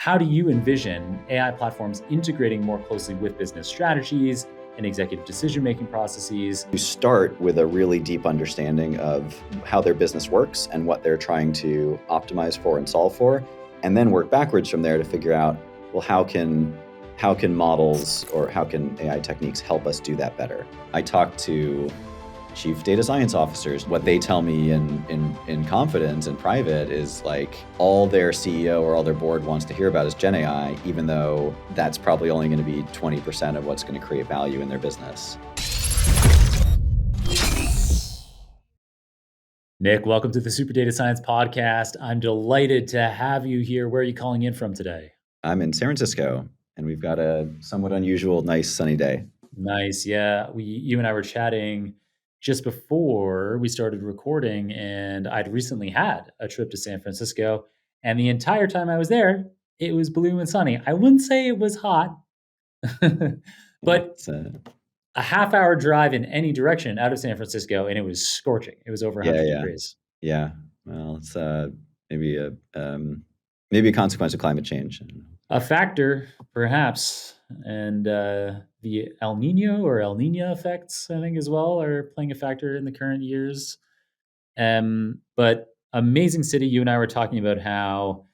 how do you envision AI platforms integrating more closely with business strategies and executive decision-making processes? You start with a really deep understanding of how their business works and what they're trying to optimize for and solve for, and then work backwards from there to figure out, well, how can models or how can AI techniques help us do that better? I talk to chief data science officers. What they tell me in confidence and private is like all their CEO or all their board wants to hear about is GenAI, even though that's probably only going to be 20% of what's going to create value in their business. Nick, welcome to the Super Data Science Podcast. I'm delighted to have you here. Where are you calling in from today? I'm in San Francisco, and we've got a somewhat unusual, nice sunny day. Nice. Yeah. You and I were chatting just before we started recording, and I'd recently had a trip to San Francisco. And the entire time I was there, it was blue and sunny. I wouldn't say it was hot, but a half-hour drive in any direction out of San Francisco, and it was scorching. It was over 100 degrees. Yeah. Well, it's maybe a consequence of climate change. A factor, perhaps. And the El Nino or El Nina effects, I think, as well, are playing a factor in the current years. But amazing city. You and I were talking about how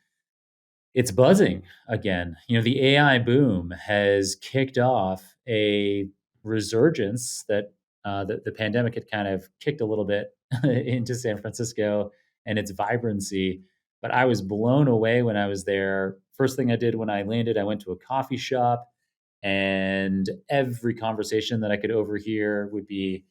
it's buzzing again. You know, the AI boom has kicked off a resurgence that the pandemic had kind of kicked a little bit into San Francisco and its vibrancy. But I was blown away when I was there. First thing I did when I landed, I went to a coffee shop, and every conversation that I could overhear would be,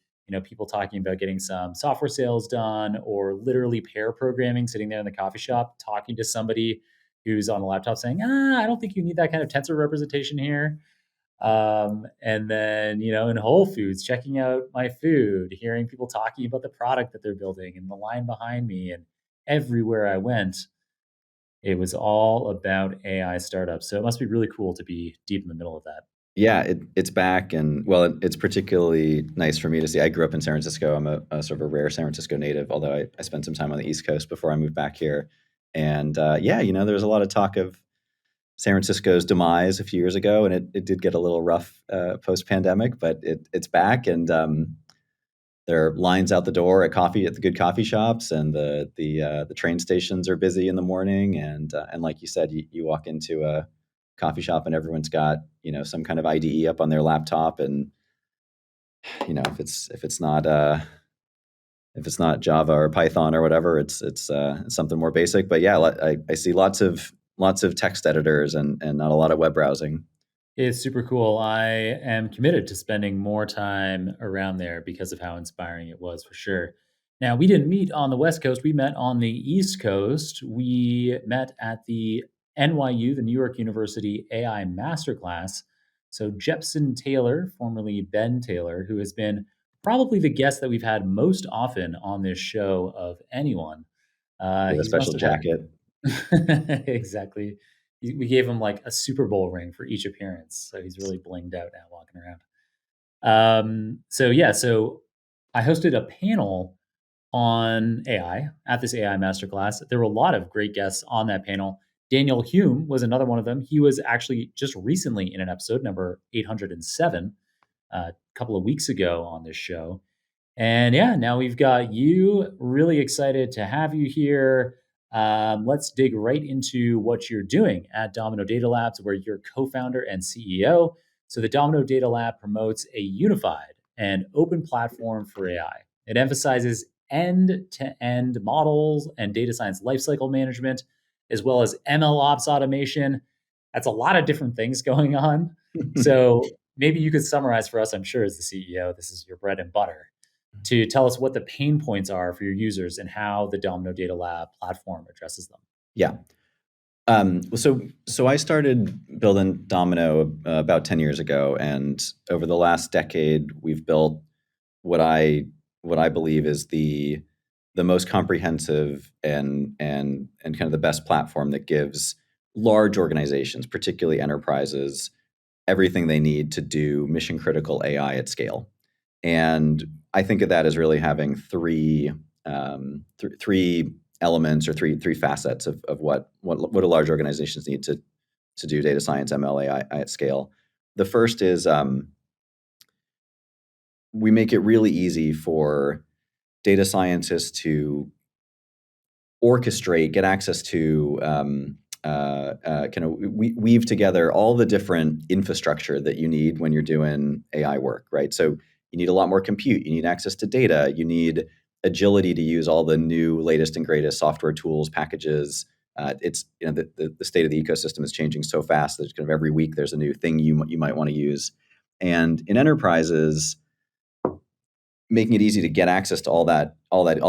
people talking about getting some software sales done, or literally pair programming, sitting there in the coffee shop, talking to somebody who's on a laptop saying, I don't think you need that kind of tensor representation here. And then, in Whole Foods, checking out my food, hearing people talking about the product that they're building and the line behind me. And everywhere I went, it was all about AI startups. So it must be really cool to be deep in the middle of that. Yeah, it's back, and well, it's particularly nice for me to see. I grew up in San Francisco. I'm a sort of a rare San Francisco native, although I spent some time on the East Coast before I moved back here. And there was a lot of talk of San Francisco's demise a few years ago, and it did get a little rough post-pandemic, but it's back, and there are lines out the door at the good coffee shops, and the train stations are busy in the morning, and like you said, you walk into a coffee shop and everyone's got some kind of IDE up on their laptop, and if it's not Java or Python or whatever, it's something more basic. But yeah, I see lots of text editors and not a lot of web browsing. It's super cool. I am committed to spending more time around there because of how inspiring it was, for sure. Now, we didn't meet on the West Coast. We met on the East Coast. We met at the NYU, the New York University AI Masterclass. So Jepson Taylor, formerly Ben Taylor, who has been probably the guest that we've had most often on this show of anyone. With a special jacket. Exactly. We gave him like a Super Bowl ring for each appearance. So he's really blinged out now walking around. So I hosted a panel on AI at this AI masterclass. There were a lot of great guests on that panel. Daniel Hume was another one of them. He was actually just recently in an episode, number 807, a couple of weeks ago on this show. And yeah, now we've got you. Really excited to have you here. Let's dig right into what you're doing at Domino Data Labs, where you're co-founder and CEO. So the Domino Data Lab promotes a unified and open platform for AI. It emphasizes end-to-end models and data science lifecycle management, as well as ML ops automation. That's a lot of different things going on. So maybe you could summarize for us, I'm sure as the CEO, this is your bread and butter, to tell us what the pain points are for your users and how the Domino Data Lab platform addresses them. Yeah. So I started building Domino about 10 years ago, and over the last decade, we've built what I believe is the most comprehensive and kind of the best platform that gives large organizations, particularly enterprises, everything they need to do mission critical AI at scale. And I think of that as really having three elements or three facets of what do large organizations need to do data science, ML, AI at scale. The first is we make it really easy for data scientists to orchestrate, get access to, kind of weave together all the different infrastructure that you need when you're doing AI work, right? So you need a lot more compute, you need access to data, you need agility to use all the new latest and greatest software tools, packages. It's the state of the ecosystem is changing so fast that kind of every week there's a new thing you might want to use. And in enterprises, making it easy to get access to all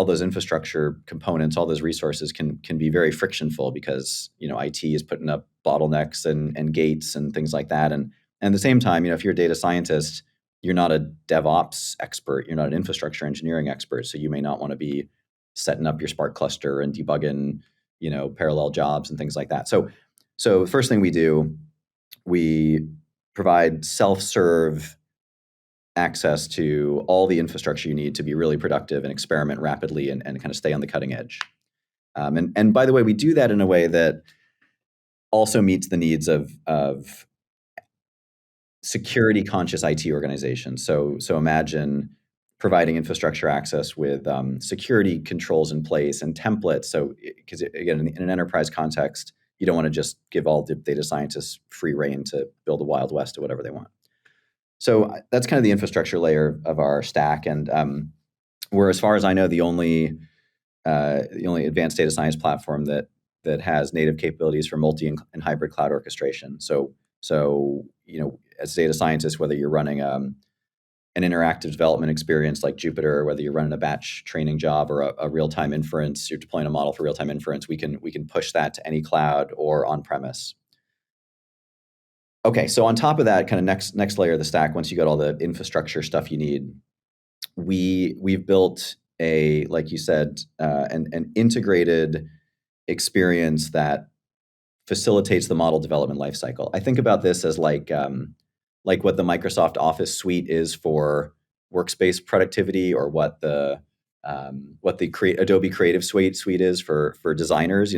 those infrastructure components, all those resources can be very frictionful because IT is putting up bottlenecks and gates and things like that. And at the same time, if you're a data scientist, you're not a DevOps expert, you're not an infrastructure engineering expert, so you may not want to be setting up your Spark cluster and debugging parallel jobs and things like that. So the first thing we do, we provide self-serve access to all the infrastructure you need to be really productive and experiment rapidly and kind of stay on the cutting edge. And by the way, we do that in a way that also meets the needs of security conscious IT organizations. So imagine providing infrastructure access with security controls in place and templates. So because again, in an enterprise context, you don't want to just give all the data scientists free reign to build a Wild West or whatever they want. So that's kind of the infrastructure layer of our stack, and we're, as far as I know, the only advanced data science platform that has native capabilities for multi and hybrid cloud orchestration. So as data scientists, whether you're running an interactive development experience like Jupyter, or whether you're running a batch training job or a real-time inference, you're deploying a model for real-time inference, we can push that to any cloud or on-premise. Okay, so on top of that, kind of next layer of the stack, once you got all the infrastructure stuff you need, we've built like you said, an integrated experience that facilitates the model development lifecycle. I think about this as like what the Microsoft Office suite is for workspace productivity, or what the Adobe Creative Suite is for designers.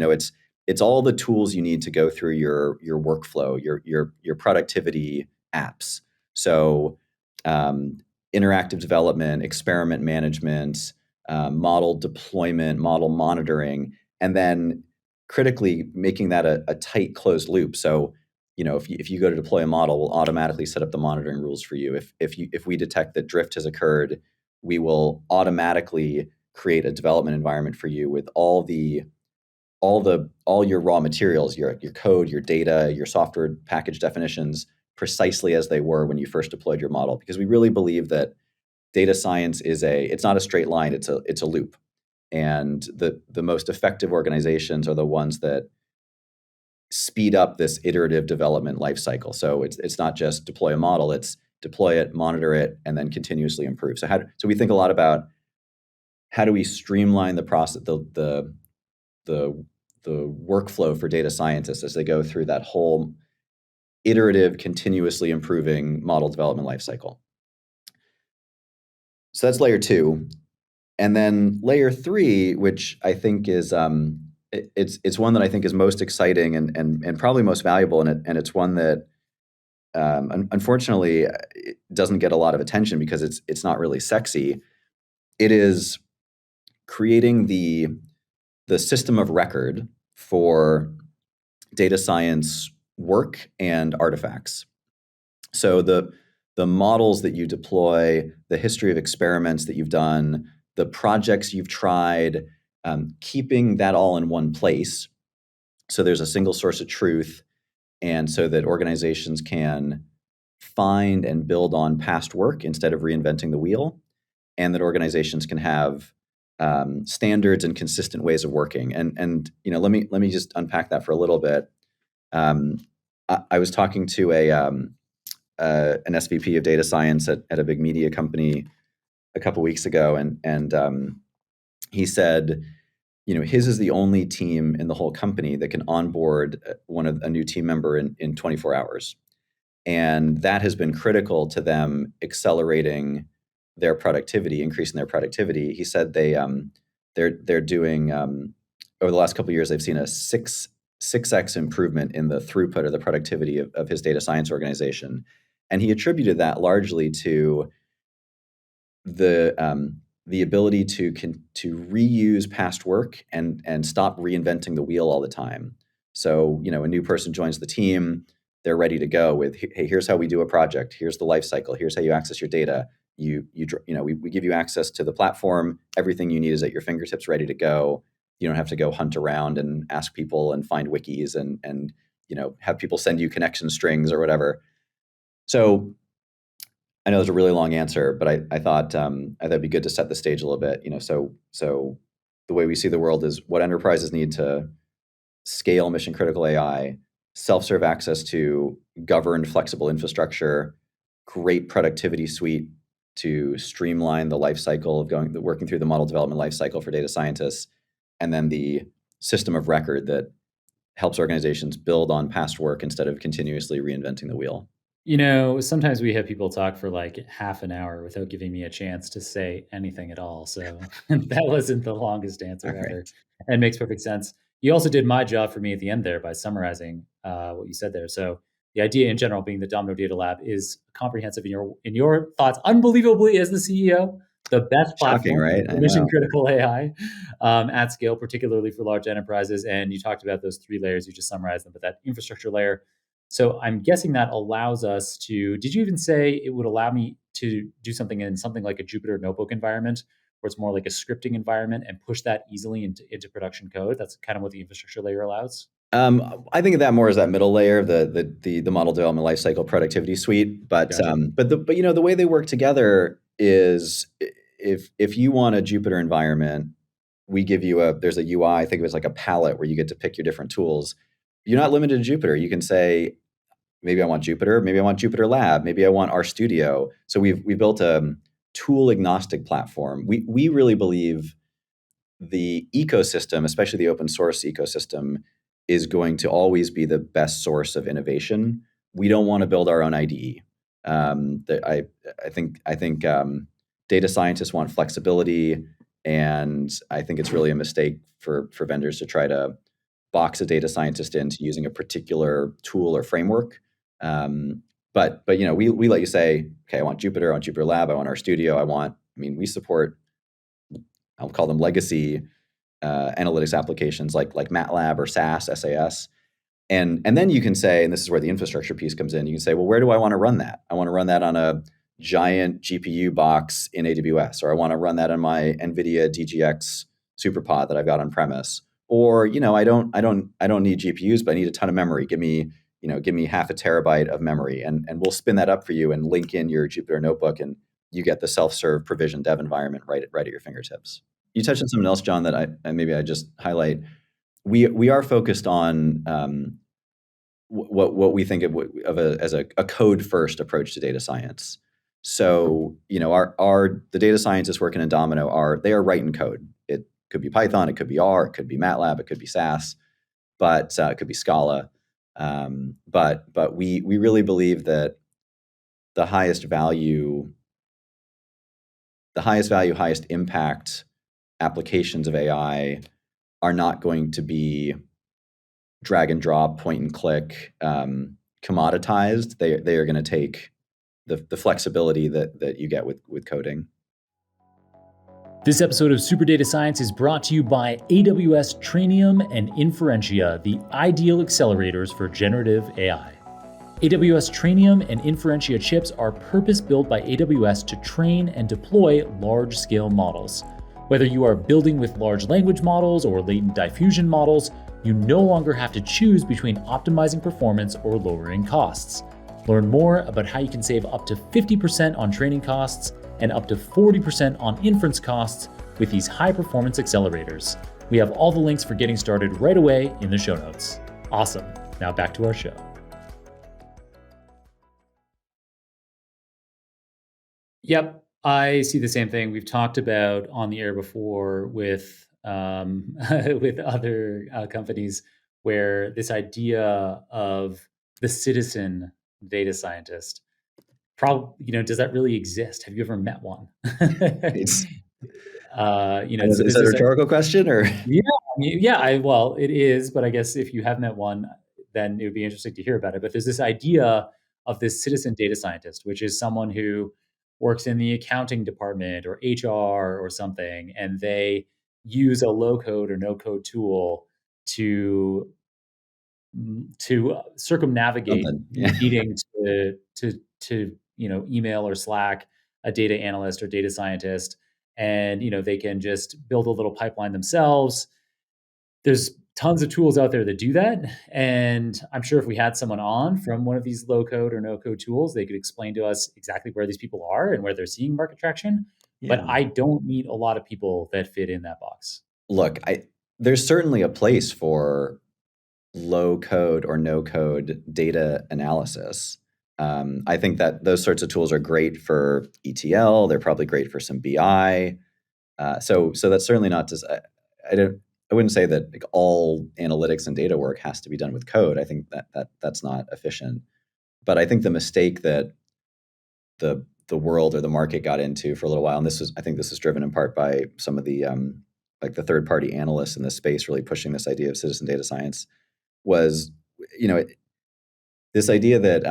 It's all the tools you need to go through your workflow, your productivity apps. So interactive development, experiment management, model deployment, model monitoring, and then critically making that a tight closed loop. So if you go to deploy a model, we'll automatically set up the monitoring rules for you. If we detect that drift has occurred, we will automatically create a development environment for you with all your raw materials, your code, your data, your software package definitions, precisely as they were when you first deployed your model. Because we really believe that data science it's not a straight line, it's a loop. And the most effective organizations are the ones that speed up this iterative development lifecycle. So it's not just deploy a model, it's deploy it, monitor it, and then continuously improve. So we think a lot about how do we streamline the process, the workflow for data scientists as they go through that whole iterative, continuously improving model development lifecycle. So that's layer 2. And then layer 3, which I think is it's one that I think is most exciting and probably most valuable, and it's one that unfortunately it doesn't get a lot of attention because it's not really sexy. It is creating the system of record for data science work and artifacts. So the models that you deploy, the history of experiments that you've done, the projects you've tried, keeping that all in one place. So there's a single source of truth, and so that organizations can find and build on past work instead of reinventing the wheel, and that organizations can have standards and consistent ways of working. And let me just unpack that for a little bit. I was talking to an SVP of data science at a big media company a couple weeks ago, and he said, his is the only team in the whole company that can onboard a new team member in 24 hours, and that has been critical to them accelerating their productivity, increasing their productivity. He said they're doing over the last couple of years, they've seen a 6x improvement in the throughput or the productivity of his data science organization. And he attributed that largely to the ability to reuse past work and stop reinventing the wheel all the time. So, a new person joins the team, they're ready to go with, hey, here's how we do a project, here's the life cycle, here's how you access your data. We give you access to the platform, everything you need is at your fingertips, ready to go. You don't have to go hunt around and ask people and find wikis and have people send you connection strings or whatever. So I know there's a really long answer, but I thought it'd be good to set the stage a little bit. So the way we see the world is what enterprises need to scale mission critical AI, self-serve access to governed flexible infrastructure, great productivity suite to streamline the life cycle of working through the model development life cycle for data scientists, and then the system of record that helps organizations build on past work instead of continuously reinventing the wheel. Sometimes we have people talk for like half an hour without giving me a chance to say anything at all. So that wasn't the longest All answer right. ever, and makes perfect sense. You also did my job for me at the end there by summarizing what you said there. So the idea in general being the Domino Data Lab is comprehensive in your thoughts, unbelievably as the CEO, the best Shocking, platform right? for I mission know. critical AI at scale, particularly for large enterprises. And you talked about those three layers. You just summarized them, but that infrastructure layer. So I'm guessing that allows us to. Did you even say it would allow me to do something in something like a Jupyter notebook environment, where it's more like a scripting environment, and push that easily into production code? That's kind of what the infrastructure layer allows. I think of that more as that middle layer, the model development lifecycle productivity suite. But Gotcha. the way they work together is, if you want a Jupyter environment, we give you there's a UI. Think of it as like a palette where you get to pick your different tools. You're not limited to Jupyter. You can say, maybe I want Jupyter, maybe I want Jupyter Lab, maybe I want RStudio. So we built a tool agnostic platform. We really believe the ecosystem, especially the open source ecosystem, is going to always be the best source of innovation. We don't want to build our own IDE. I think data scientists want flexibility, and I think it's really a mistake for vendors to try to box a data scientist into using a particular tool or framework. But we let you say, okay, I want Jupyter Lab, I want RStudio, we support, I'll call them legacy analytics applications like MATLAB or SAS. And then you can say, and this is where the infrastructure piece comes in, you can say, well, where do I want to run that? I want to run that on a giant GPU box in AWS, or I want to run that on my NVIDIA DGX SuperPod that I've got on premise. Or, I don't need GPUs, but I need a ton of memory. Give me half a terabyte of memory, and we'll spin that up for you and link in your Jupyter notebook, and you get the self-serve provision dev environment right at your fingertips. You touched on something else, John, that I just highlight. We are focused on what we think of as a code first approach to data science. So the data scientists working in Domino they are writing code. It could be Python, it could be R, it could be MATLAB, it could be SAS, but it could be Scala. But we really believe that the highest value, highest impact applications of AI are not going to be drag and drop, point and click, commoditized. They are going to take the flexibility that you get with coding. This episode of Super Data Science is brought to you by AWS Trainium and Inferentia, the ideal accelerators for generative AI. AWS Trainium and Inferentia chips are purpose-built by AWS to train and deploy large-scale models. Whether you are building with large language models or latent diffusion models, you no longer have to choose between optimizing performance or lowering costs. Learn more about how you can save up to 50% on training costs and up to 40% on inference costs with these high-performance accelerators. We have all the links for getting started right away in the show notes. Awesome. Now back to our show. Yep, I see the same thing. We've talked about on the air before with with other companies where this idea of the citizen data scientist, does that really exist? Have you ever met one? It's So Is there's that a this. rhetorical question or? Yeah, well, it is, but I guess if you have met one, then it would be interesting to hear about it. But there's this idea of this citizen data scientist, which is someone who works in the accounting department or HR or something, and they use a low code or no code tool to circumnavigate Something. Yeah. needing to email or Slack a data analyst or data scientist, and they can just build a little pipeline themselves. There's tons of tools out there that do that, and I'm sure if we had someone on from one of these low code or no code tools, they could explain to us exactly where these people are and where they're seeing market traction. But Yeah. I don't meet a lot of people that fit in that box. Look, there's certainly a place for low code or no code data analysis. I think that those sorts of tools are great for ETL. They're probably great for some BI. So that's certainly not to. I wouldn't say that like all analytics and data work has to be done with code. I think that's not efficient. But I think the mistake that the world or the market got into for a little while, and I think this is driven in part by some of the like the third party analysts in this space really pushing this idea of citizen data science, was you know this idea that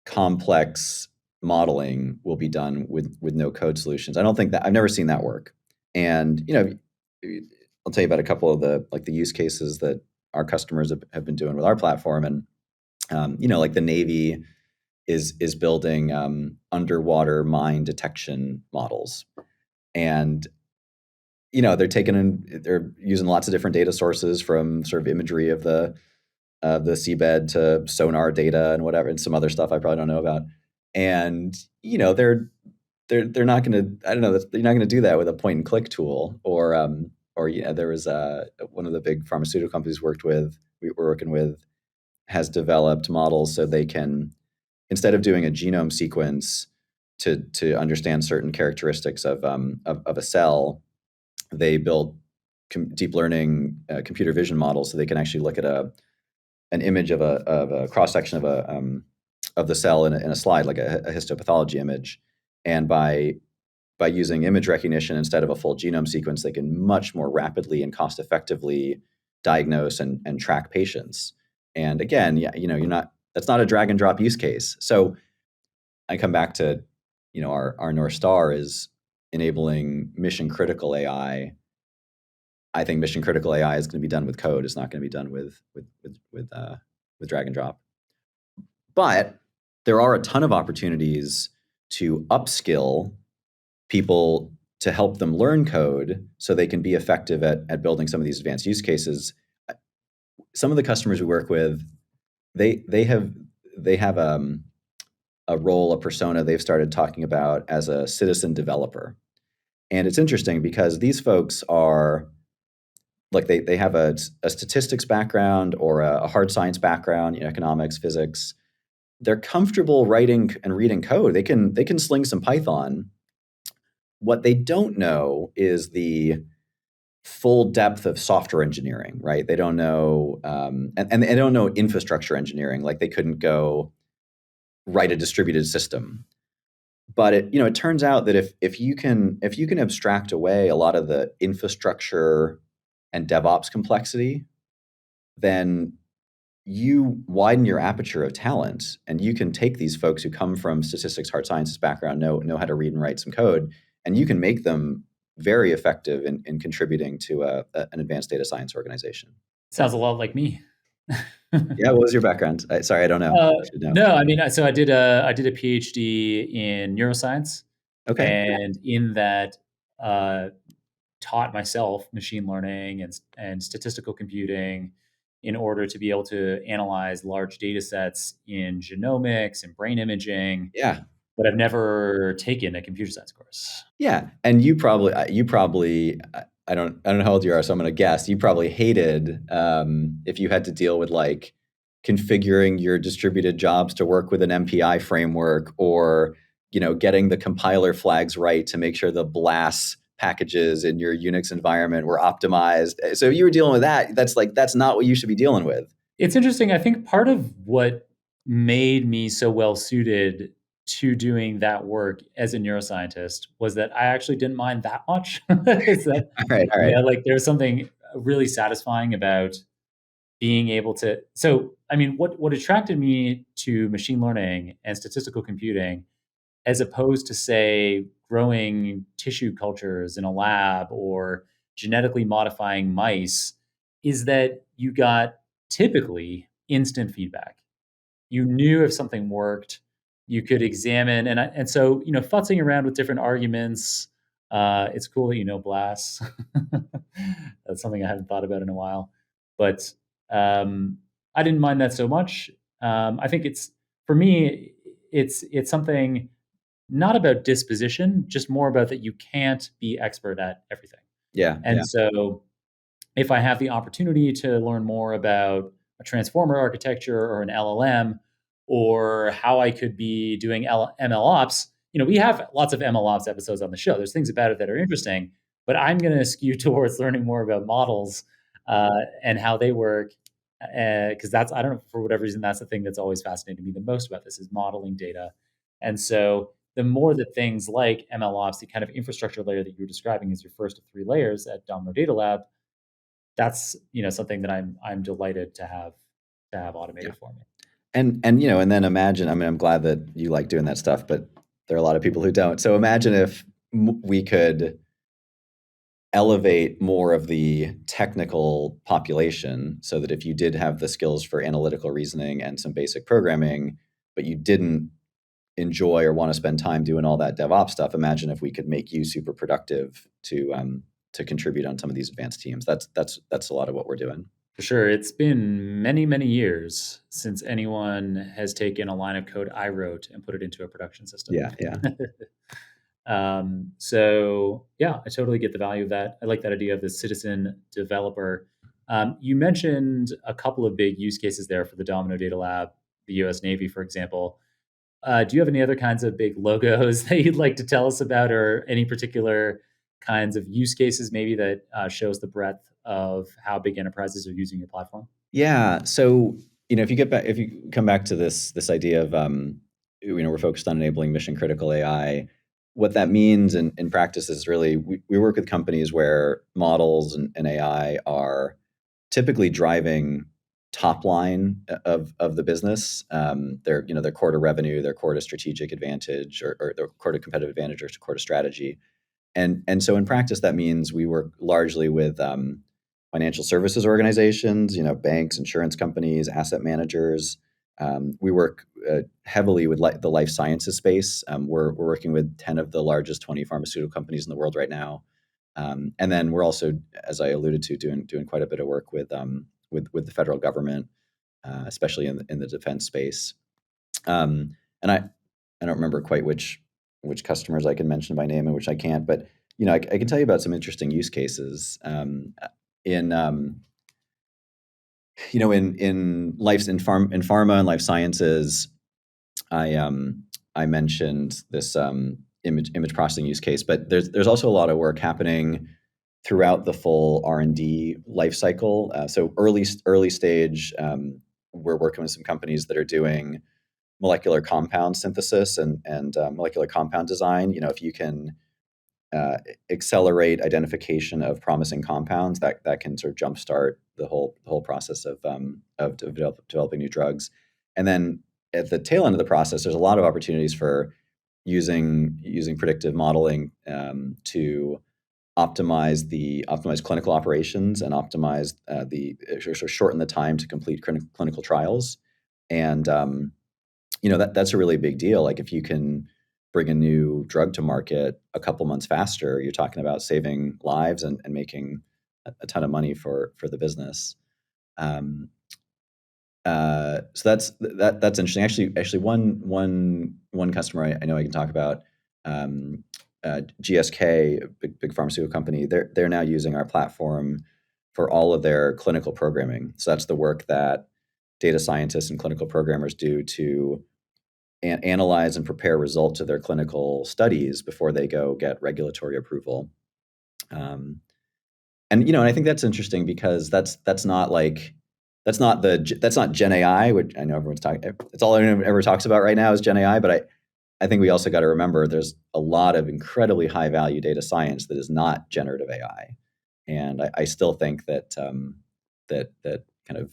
complex modeling will be done with no code solutions. I don't think that I've never seen that work. And I'll tell you about a couple of the use cases that our customers have been doing with our platform. And like the Navy is building underwater mine detection models, and they're using lots of different data sources, from sort of imagery of the seabed to sonar data and whatever, and some other stuff I probably don't know about. And they're not going to, I don't know, you're not going to do that with a point and click tool. Or there was one of the big pharmaceutical companies we were working with, has developed models so they can, instead of doing a genome sequence to understand certain characteristics of a cell, they build deep learning computer vision models so they can actually look at an image of a cross section of the cell in a slide, like a histopathology image, and by using image recognition instead of a full genome sequence, they can much more rapidly and cost effectively diagnose and track patients. And again, yeah, that's not a drag and drop use case. So I come back to, our North Star is enabling mission critical AI. I think mission critical AI is going to be done with code. It's not going to be done with drag and drop. But there are a ton of opportunities to upskill people to help them learn code so they can be effective at building some of these advanced use cases. Some of the customers we work with, they have a role, a persona they've started talking about as a citizen developer. And it's interesting because these folks are like they have a statistics background or a hard science background, economics, physics. They're comfortable writing and reading code. They can sling some Python. What they don't know is the full depth of software engineering, right? They don't know, and they don't know infrastructure engineering. Like they couldn't go write a distributed system. But it turns out that if you can abstract away a lot of the infrastructure and DevOps complexity, then you widen your aperture of talent, and you can take these folks who come from statistics, hard sciences background, know how to read and write some code, and you can make them very effective in contributing to an advanced data science organization. Sounds a lot like me. Yeah, what was your background? Sorry, I don't know. I should know. No, I mean, so I did a PhD in neuroscience, Okay. and in that, uh, taught myself machine learning and statistical computing in order to be able to analyze large data sets in genomics and brain imaging. Yeah. But I've never taken a computer science course. Yeah, and you probably I don't know how old you are, so I'm going to guess you probably hated if you had to deal with like configuring your distributed jobs to work with an MPI framework, or getting the compiler flags right to make sure the BLAS packages in your Unix environment were optimized. So if you were dealing with that, that's not what you should be dealing with. It's interesting. I think part of what made me so well suited to doing that work as a neuroscientist was that I actually didn't mind that much. Is that, All right, all right. like there's something really satisfying about being able to. So, I mean, what attracted me to machine learning and statistical computing, as opposed to say growing tissue cultures in a lab or genetically modifying mice, is that you got typically instant feedback. You knew if something worked, you could examine, and so, futzing around with different arguments, it's cool that you know BLAS. That's something I haven't thought about in a while, but, I didn't mind that so much. I think it's for me, it's something not about disposition, just more about that you can't be expert at everything, Yeah, and yeah, so if I have the opportunity to learn more about a transformer architecture or an LLM, or how I could be doing ML ops, we have lots of ML ops episodes on the show. There's things about it that are interesting, but I'm going to skew towards learning more about models and how they work. Because that's, I don't know, for whatever reason, that's the thing that's always fascinated me the most about this is modeling data. And so the more that things like ML ops, the kind of infrastructure layer that you're describing as your first of three layers at Domino Data Lab, that's, something that I'm delighted to have yeah. automated for me. And then imagine. I mean, I'm glad that you like doing that stuff, but there are a lot of people who don't. So imagine if we could elevate more of the technical population, so that if you did have the skills for analytical reasoning and some basic programming, but you didn't enjoy or want to spend time doing all that DevOps stuff, imagine if we could make you super productive to contribute on some of these advanced teams. That's a lot of what we're doing. For sure, it's been many, many years since anyone has taken a line of code I wrote and put it into a production system. Yeah, yeah, So yeah, I totally get the value of that. I like that idea of the citizen developer. You mentioned a couple of big use cases there for the Domino Data Lab, the U.S. Navy, for example. Do you have any other kinds of big logos that you'd like to tell us about, or any particular kinds of use cases maybe that shows the breadth of how big enterprises are using your platform? yeah. So if you come back to this idea of we're focused on enabling mission critical AI. What that means in practice is really we work with companies where models and AI are typically driving top line of the business. They're core to revenue, they're core to strategic advantage, or they're core to competitive advantage, or core to strategy. And so in practice, that means we work largely with financial services organizations, banks, insurance companies, asset managers. We work heavily with the life sciences space. We're working with 10 of the largest 20 pharmaceutical companies in the world right now. And then we're also, as I alluded to, doing quite a bit of work with the federal government, especially in the defense space. And I don't remember quite which customers I can mention by name and which I can't, but I can tell you about some interesting use cases. In in pharma and life sciences, I mentioned this image processing use case, but there's also a lot of work happening throughout the full R&D life cycle. So early stage, we're working with some companies that are doing molecular compound synthesis and molecular compound design. If you can accelerate identification of promising compounds, that can sort of jumpstart the whole process of developing new drugs. And then at the tail end of the process, there's a lot of opportunities for using predictive modeling to optimize clinical operations and optimize sort of shorten the time to complete clinical trials. And that's a really big deal. Like if you can bring a new drug to market a couple months faster, you're talking about saving lives and making a ton of money for the business. So that's interesting. Actually, one customer I know I can talk about, GSK, a big pharmaceutical company. They're now using our platform for all of their clinical programming. So that's the work that data scientists and clinical programmers do to analyze and prepare results of their clinical studies before they go get regulatory approval. And I think that's interesting because that's not Gen AI, which I know everyone's talking. It's all anyone ever talks about right now is Gen AI. But I think we also got to remember there's a lot of incredibly high value data science that is not generative AI, and I still think that that kind of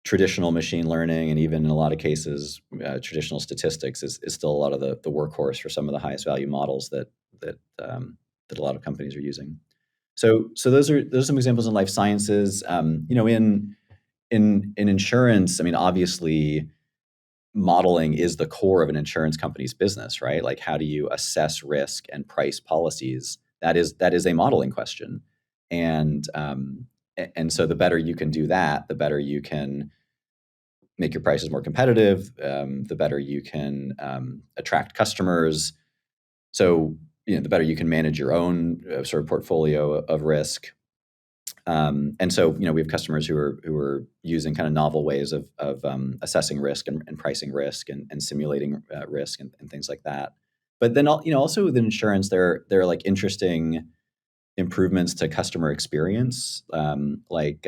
traditional machine learning and even in a lot of cases traditional statistics is still a lot of the workhorse for some of the highest value models that a lot of companies are using. So those are some examples in life sciences. In insurance, I mean, obviously modeling is the core of an insurance company's business, right? Like, how do you assess risk and price policies? That is a modeling question, and and so the better you can do that, the better you can make your prices more competitive, the better you can attract customers. So the better you can manage your own sort of portfolio of risk. And so we have customers who are using kind of novel ways of assessing risk and pricing risk and simulating risk and things like that. But then also with insurance, there are like interesting improvements to customer experience. Like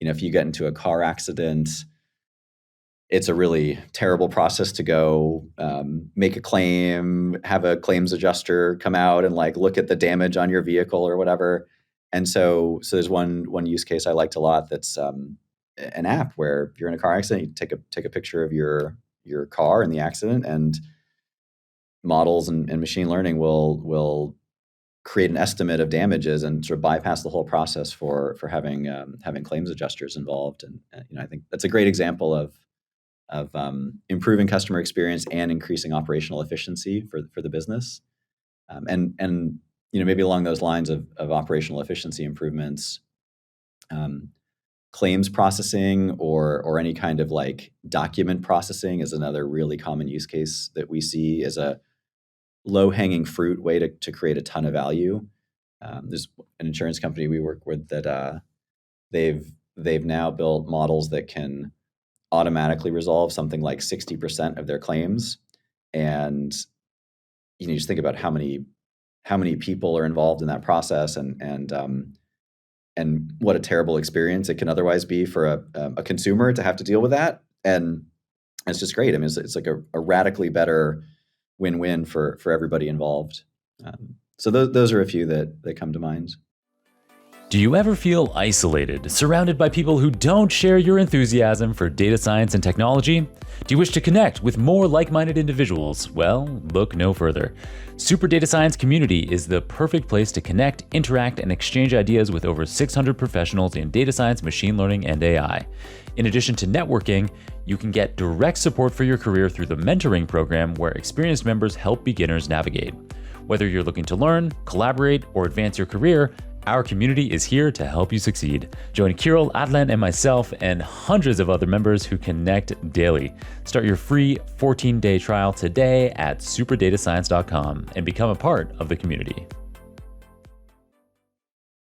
if you get into a car accident, it's a really terrible process to go make a claim, have a claims adjuster come out and like look at the damage on your vehicle or whatever. And so there's one use case I liked a lot that's an app where if you're in a car accident, you take a picture of your car in the accident, and models and machine learning will create an estimate of damages and sort of bypass the whole process for having claims adjusters involved. And I think that's a great example of improving customer experience and increasing operational efficiency for the business. And maybe along those lines of operational efficiency improvements, claims processing or any kind of like document processing is another really common use case that we see as a low hanging fruit way to create a ton of value. There's an insurance company we work with that they've now built models that can automatically resolve something like 60% of their claims. And you just think about how many people are involved in that process, and what a terrible experience it can otherwise be for a consumer to have to deal with that. And it's just great. I mean, it's like a radically better win-win for everybody involved. So those are a few that come to mind. Do you ever feel isolated, surrounded by people who don't share your enthusiasm for data science and technology? Do you wish to connect with more like-minded individuals? Well, look no further. Super Data Science Community is the perfect place to connect, interact, and exchange ideas with over 600 professionals in data science, machine learning, and AI. In addition to networking, you can get direct support for your career through the mentoring program where experienced members help beginners navigate. Whether you're looking to learn, collaborate, or advance your career, our community is here to help you succeed. Join Kirill, Adlan, and myself, and hundreds of other members who connect daily. Start your free 14-day trial today at superdatascience.com and become a part of the community.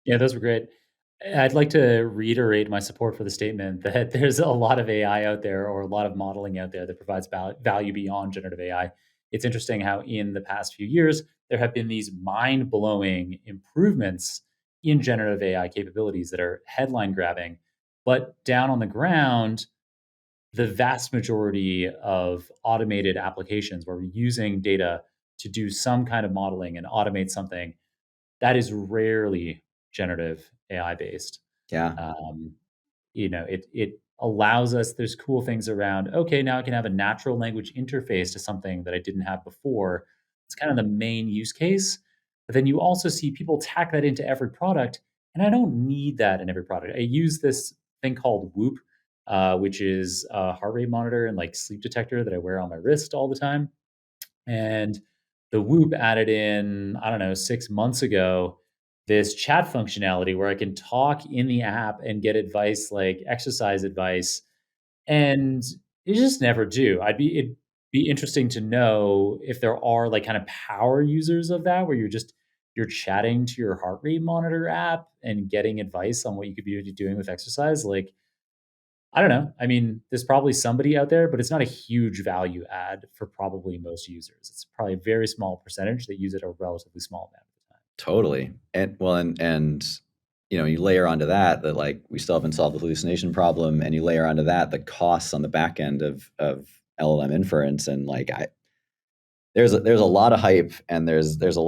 Yeah, those were great. I'd like to reiterate my support for the statement that there's a lot of AI out there or a lot of modeling out there that provides value beyond generative AI. It's interesting how in the past few years, there have been these mind blowing improvements in generative AI capabilities that are headline grabbing. But down on the ground, the vast majority of automated applications where we're using data to do some kind of modeling and automate something that is rarely generative AI based. Yeah. Um, it allows us. There's cool things around. Okay, now I can have a natural language interface to something that I didn't have before. It's kind of the main use case. But then you also see people tack that into every product, and I don't need that in every product. I use this thing called Whoop, which is a heart rate monitor and like sleep detector that I wear on my wrist all the time. And the Whoop added in, I don't know, 6 months ago, this chat functionality where I can talk in the app and get advice like exercise advice, and you just never do. It'd be interesting to know if there are like kind of power users of that where you're chatting to your heart rate monitor app and getting advice on what you could be doing with exercise. Like, I don't know. I mean, there's probably somebody out there, but it's not a huge value add for probably most users. It's probably a very small percentage that use it a relatively small amount of the time. Totally. And you layer onto that like we still haven't solved the hallucination problem, and you layer onto that the costs on the back end of LLM inference, and like there's a lot of hype, and there's still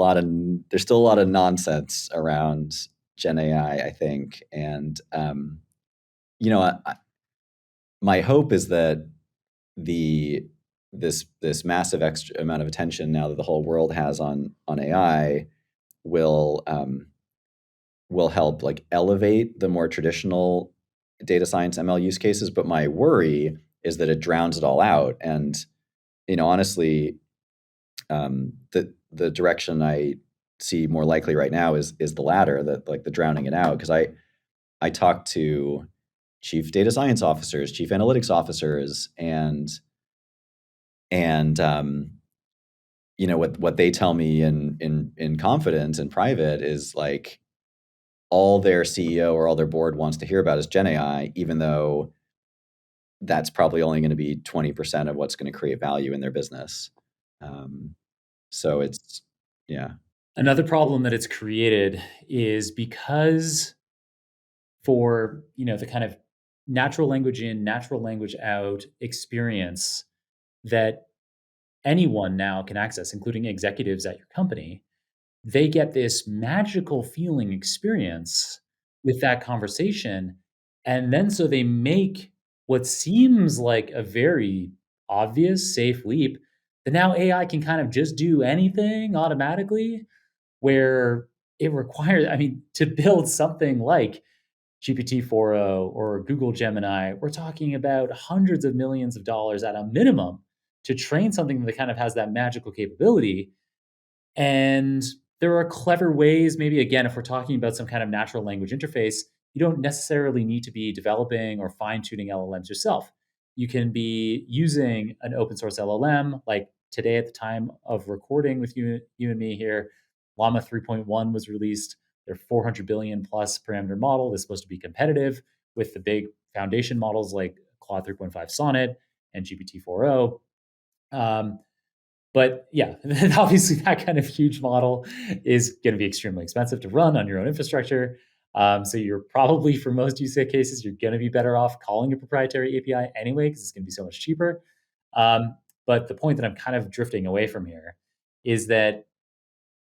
a lot of nonsense around Gen AI, I think. And you know, my hope is that the this massive extra amount of attention now that the whole world has on AI will will help like elevate the more traditional data science ML use cases. But my worry is that it drowns it all out. And honestly, the direction I see more likely right now is the latter, that like the drowning it out. Because I talk to chief data science officers, chief analytics officers, and what they tell me in confidence in private is like all their CEO or all their board wants to hear about is Gen AI, even though that's probably only going to be 20% of what's going to create value in their business. Um, so it's yeah. Another problem that it's created is because for, the kind of natural language in, natural language out experience that anyone now can access, including executives at your company, they get this magical feeling experience with that conversation. And then so they make what seems like a very obvious, safe leap that now AI can kind of just do anything automatically, where it requires, I mean, to build something like GPT-4o or Google Gemini, we're talking about hundreds of millions of dollars at a minimum to train something that kind of has that magical capability. And there are clever ways, maybe again, if we're talking about some kind of natural language interface, you don't necessarily need to be developing or fine tuning LLMs yourself. You can be using an open source LLM, like today at the time of recording with you and me here. Llama 3.1 was released. Their 400 billion plus parameter model is supposed to be competitive with the big foundation models like Claude 3.5 Sonnet and GPT-4o. Um, but yeah, obviously that kind of huge model is going to be extremely expensive to run on your own infrastructure. So you're probably, for most use cases, you're going to be better off calling a proprietary API anyway, because it's going to be so much cheaper. But the point that I'm kind of drifting away from here is that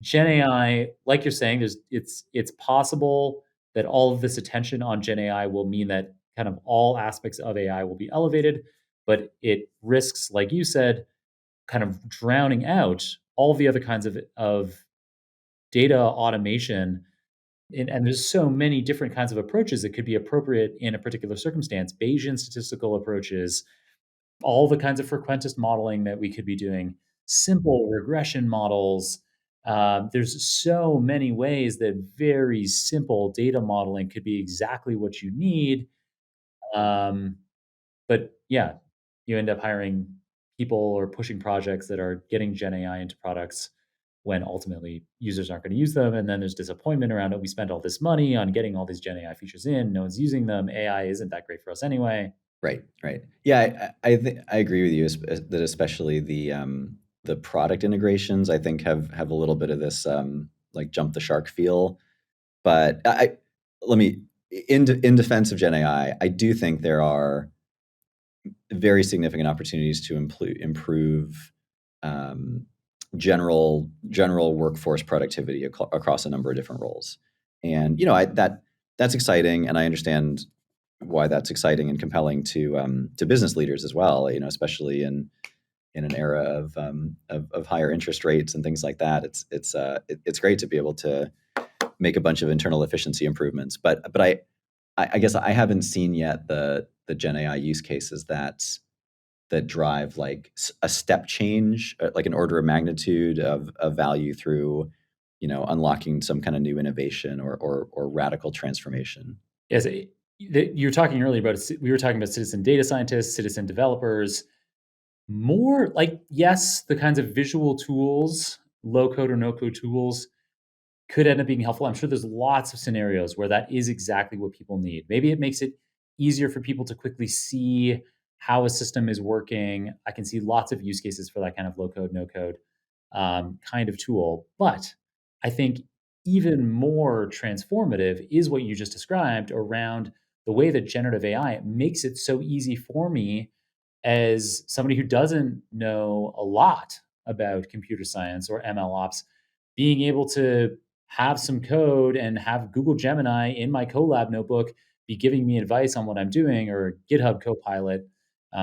Gen AI, like you're saying, it's possible that all of this attention on Gen AI will mean that kind of all aspects of AI will be elevated, but it risks, like you said, kind of drowning out all the other kinds of data automation. And there's so many different kinds of approaches that could be appropriate in a particular circumstance. Bayesian statistical approaches, all the kinds of frequentist modeling that we could be doing, simple regression models. There's so many ways that very simple data modeling could be exactly what you need. Um, but yeah, you end up hiring people or pushing projects that are getting Gen AI into products when ultimately users aren't going to use them. And then there's disappointment around it. We spent all this money on getting all these Gen AI features in. No one's using them. AI isn't that great for us anyway. Right, right. Yeah, I agree with you that especially the product integrations I think have a little bit of this like jump the shark feel. But let me in defense of Gen AI, I do think there are very significant opportunities to improve um, general workforce productivity across a number of different roles. And that's exciting, and I understand why that's exciting and compelling to business leaders as well. Especially in an era of higher interest rates and things like that. It's great to be able to make a bunch of internal efficiency improvements. But I guess I haven't seen yet the Gen AI use cases that drive like a step change, like an order of magnitude of value through, unlocking some kind of new innovation or radical transformation. Yes, you were talking earlier about, we were talking about citizen data scientists, citizen developers, more like, yes, the kinds of visual tools, low code or no code tools could end up being helpful. I'm sure there's lots of scenarios where that is exactly what people need. Maybe it makes it easier for people to quickly see how a system is working. I can see lots of use cases for that kind of low code, no code kind of tool. But I think even more transformative is what you just described around the way that generative AI makes it so easy for me as somebody who doesn't know a lot about computer science or ML ops, being able to have some code and have Google Gemini in my Colab notebook be giving me advice on what I'm doing, or GitHub Copilot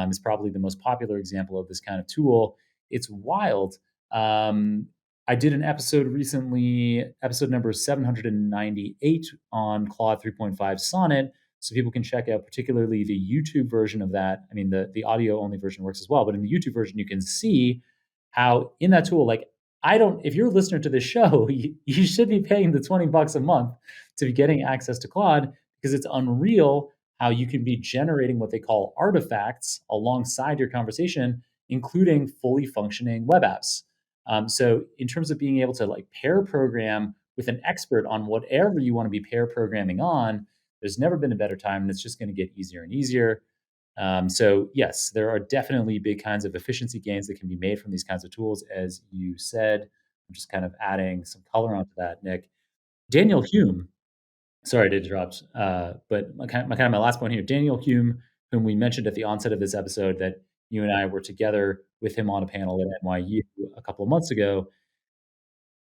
is probably the most popular example of this kind of tool. It's wild. Um, I did an episode recently, episode number 798 on Claude 3.5 Sonnet, so people can check out particularly the YouTube version of that. I mean, the audio only version works as well, but in the YouTube version, you can see how in that tool, like, I don't, if you're a listener to this show, you should be paying the $20 a month to be getting access to Claude, because it's unreal how you can be generating what they call artifacts alongside your conversation, including fully functioning web apps. So in terms of being able to like pair program with an expert on whatever you want to be pair programming on, there's never been a better time, and it's just going to get easier and easier. So yes, there are definitely big kinds of efficiency gains that can be made from these kinds of tools, as you said. I'm just kind of adding some color onto that, Nick. Daniel Hume, sorry to interrupt, but my last point here. Daniel Hume, whom we mentioned at the onset of this episode, that you and I were together with him on a panel at NYU a couple of months ago,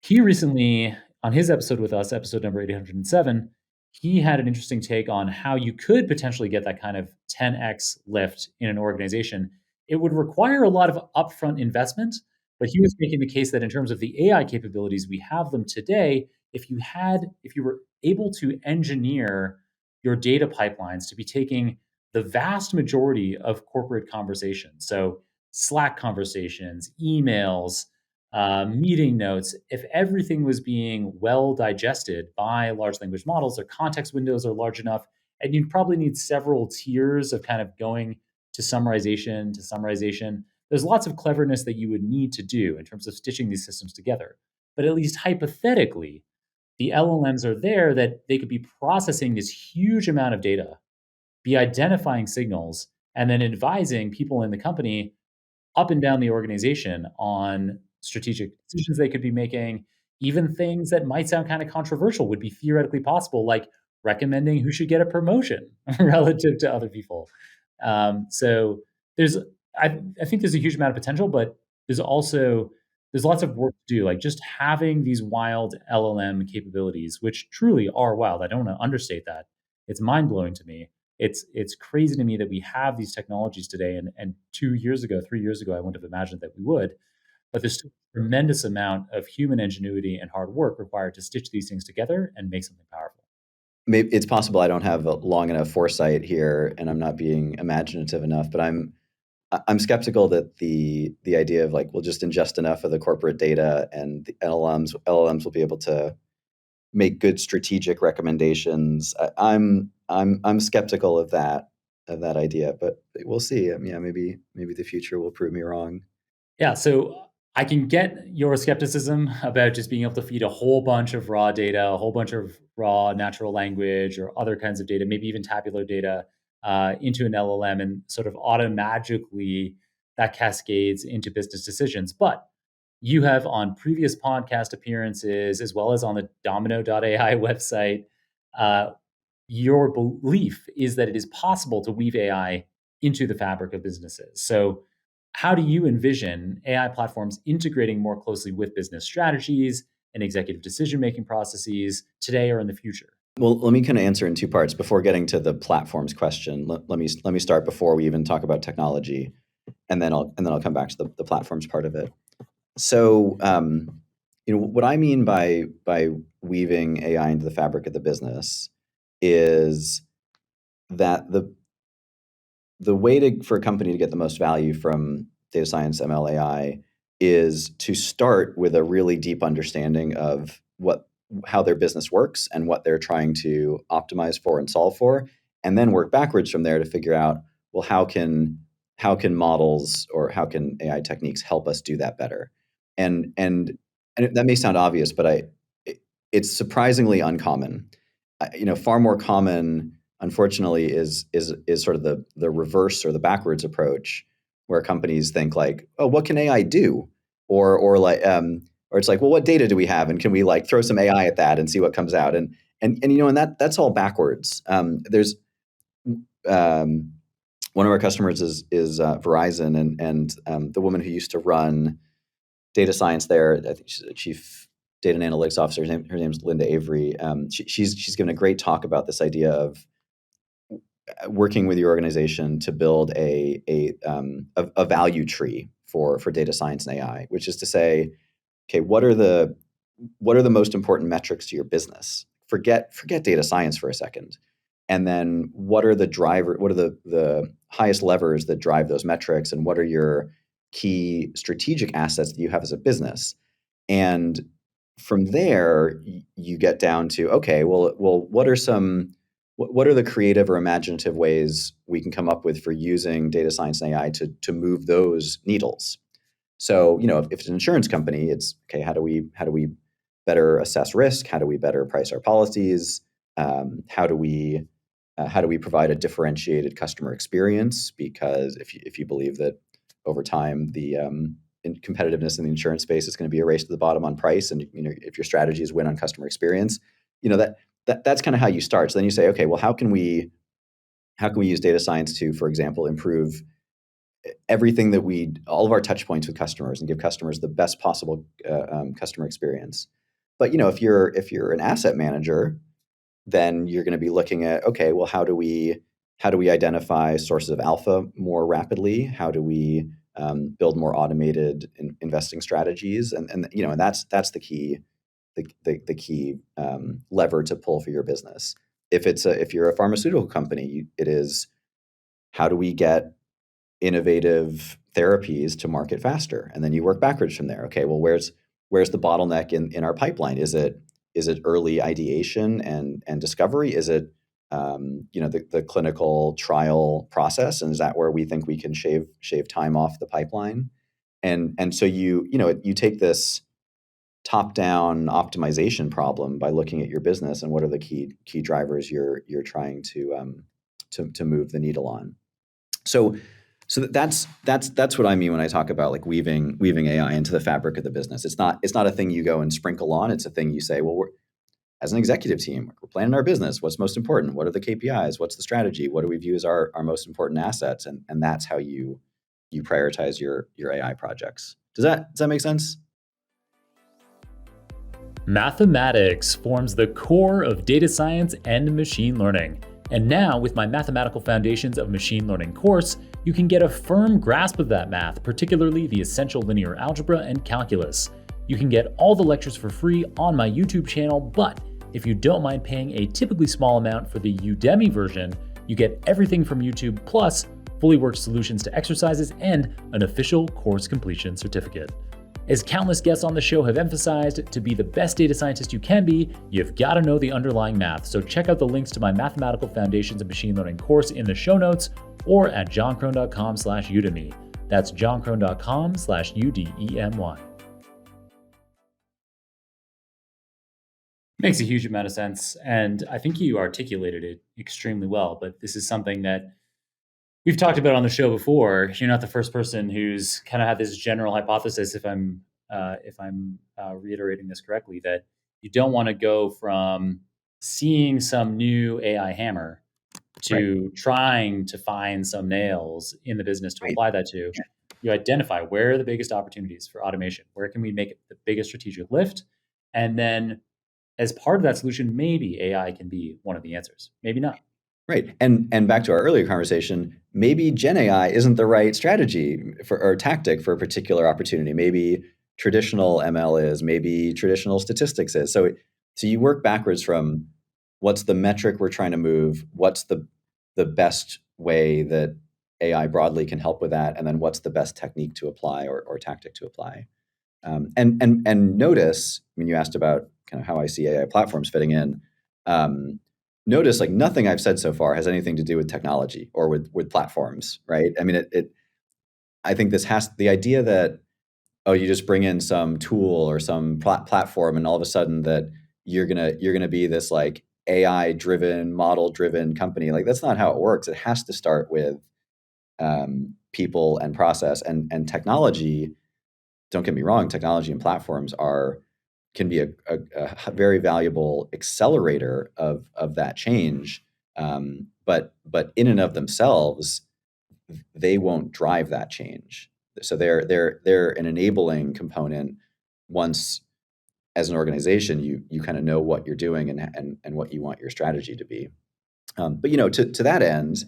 he recently, on his episode with us, episode number 807, he had an interesting take on how you could potentially get that kind of 10x lift in an organization. It would require a lot of upfront investment, but he was making the case that in terms of the AI capabilities we have them today, if you were able to engineer your data pipelines to be taking the vast majority of corporate conversations, so Slack conversations, emails, meeting notes, if everything was being well digested by large language models, their context windows are large enough, and you'd probably need several tiers of kind of going to summarization. There's lots of cleverness that you would need to do in terms of stitching these systems together. But at least hypothetically, the LLMs are there that they could be processing this huge amount of data, be identifying signals, and then advising people in the company up and down the organization on strategic decisions they could be making. Even things that might sound kind of controversial would be theoretically possible, like recommending who should get a promotion relative to other people. So there's, I think there's a huge amount of potential, but there's also there's lots of work to do. Like just having these wild LLM capabilities, which truly are wild. I don't want to understate that. It's mind blowing to me. It's crazy to me that we have these technologies today, and 2 years ago, 3 years ago, I wouldn't have imagined that we would. But there's still a tremendous amount of human ingenuity and hard work required to stitch these things together and make something powerful. Maybe it's possible I don't have a long enough foresight here, and I'm not being imaginative enough. But I'm skeptical that the idea of like we'll just ingest enough of the corporate data and the LLMs will be able to make good strategic recommendations. I'm skeptical of that idea, but we'll see. Yeah, maybe the future will prove me wrong. Yeah, so I can get your skepticism about just being able to feed a whole bunch of raw data, a whole bunch of raw natural language or other kinds of data, maybe even tabular data, into an LLM, and sort of automatically that cascades into business decisions. But you have, on previous podcast appearances, as well as on the Domino.ai website, uh, your belief is that it is possible to weave AI into the fabric of businesses. So how do you envision AI platforms integrating more closely with business strategies and executive decision-making processes today or in the future? Well, let me kind of answer in two parts before getting to the platforms question. Let me start before we even talk about technology, and then I'll come back to the platforms part of it. So, what I mean by weaving AI into the fabric of the business is that the way for a company to get the most value from data science, ML, AI is to start with a really deep understanding of how their business works and what they're trying to optimize for and solve for, and then work backwards from there to figure out, well, how can models or how can AI techniques help us do that better? And that may sound obvious, but it's surprisingly uncommon. Far more common, unfortunately, is sort of the reverse or the backwards approach, where companies think like, oh, what can AI do, or it's like, well, what data do we have, and can we like throw some AI at that and see what comes out, and that's all backwards. There's um, one of our customers is Verizon, and the woman who used to run data science there, I think she's the chief data and analytics officer. Her name's Linda Avery. She's given a great talk about this idea of working with your organization to build a value tree for data science and AI, which is to say, okay, what are the most important metrics to your business? Forget data science for a second. And then what are the highest levers that drive those metrics, and what are your key strategic assets that you have as a business? And from there, you get down to, okay, well, what are the creative or imaginative ways we can come up with for using data science and AI to move those needles? So, if it's an insurance company, it's okay. How do we better assess risk? How do we better price our policies? How do we provide a differentiated customer experience? Because if you believe that over time the competitiveness in the insurance space is going to be a race to the bottom on price, and if your strategy is win on customer experience, that's kind of how you start. So then you say, okay, well, how can we use data science to, for example, improve all of our touch points with customers and give customers the best possible customer experience. But if you're an asset manager, then you're going to be looking at, okay, well, how do we identify sources of alpha more rapidly? How do we build more automated investing strategies? And that's the key lever to pull for your business. If you're a pharmaceutical company, it is, how do we get innovative therapies to market faster? And then you work backwards from there. Okay, well, where's the bottleneck in our pipeline? Is it early ideation and discovery? Is it the clinical trial process? And is that where we think we can shave time off the pipeline? And so you take this top-down optimization problem by looking at your business and what are the key drivers you're trying to move the needle on. So that's what I mean when I talk about like weaving AI into the fabric of the business. It's not a thing you go and sprinkle on. It's a thing you say, well, as an executive team, we're planning our business. What's most important? What are the KPIs? What's the strategy? What do we view as our most important assets? And that's how you prioritize your AI projects. Does that make sense? Mathematics forms the core of data science and machine learning. And now, with my Mathematical Foundations of Machine Learning course, you can get a firm grasp of that math, particularly the essential linear algebra and calculus. You can get all the lectures for free on my YouTube channel, but if you don't mind paying a typically small amount for the Udemy version, you get everything from YouTube plus fully worked solutions to exercises and an official course completion certificate. As countless guests on the show have emphasized, to be the best data scientist you can be, you've got to know the underlying math. So check out the links to my Mathematical Foundations of Machine Learning course in the show notes or at johnkrohn.com/Udemy. That's johnkrohn.com/UDEMY. Makes a huge amount of sense. And I think you articulated it extremely well, but this is something that we've talked about on the show before. You're not the first person who's kind of had this general hypothesis, if I'm reiterating this correctly, that you don't want to go from seeing some new AI hammer Right. to trying to find some nails in the business to Right. apply that to. Yeah. You identify where are the biggest opportunities for automation, where can we make it the biggest strategic lift, and then as part of that solution, maybe AI can be one of the answers, maybe not. Right. And back to our earlier conversation, maybe Gen AI isn't the right strategy or tactic for a particular opportunity. Maybe traditional ML is, maybe traditional statistics is. So you work backwards from what's the metric we're trying to move, what's the best way that AI broadly can help with that, and then what's the best technique to apply or tactic to apply. And notice, when you asked about kind of how I see AI platforms fitting in, notice like nothing I've said so far has anything to do with technology or with platforms, right? I mean, I think the idea that, oh, you just bring in some tool or some platform and all of a sudden that you're gonna be this like AI driven, model driven company. Like that's not how it works. It has to start with people and process and technology. Don't get me wrong, technology and platforms can be a very valuable accelerator of that change. But in and of themselves, they won't drive that change. So they're an enabling component. Once, as an organization, you kind of know what you're doing and what you want your strategy to be. But to that end,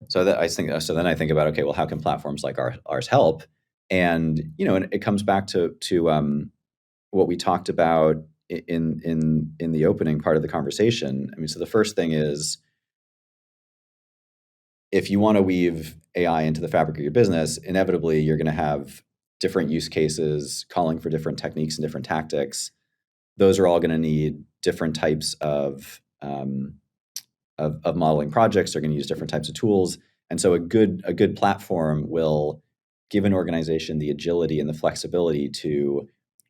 so then I think about, okay, well, how can platforms like ours help? And and it comes back to what we talked about in the opening part of the conversation. I mean, so the first thing is, if you want to weave AI into the fabric of your business, inevitably you're going to have different use cases calling for different techniques and different tactics. Those are all going to need different types of modeling projects. They're going to use different types of tools, and so a good platform will give an organization the agility and the flexibility to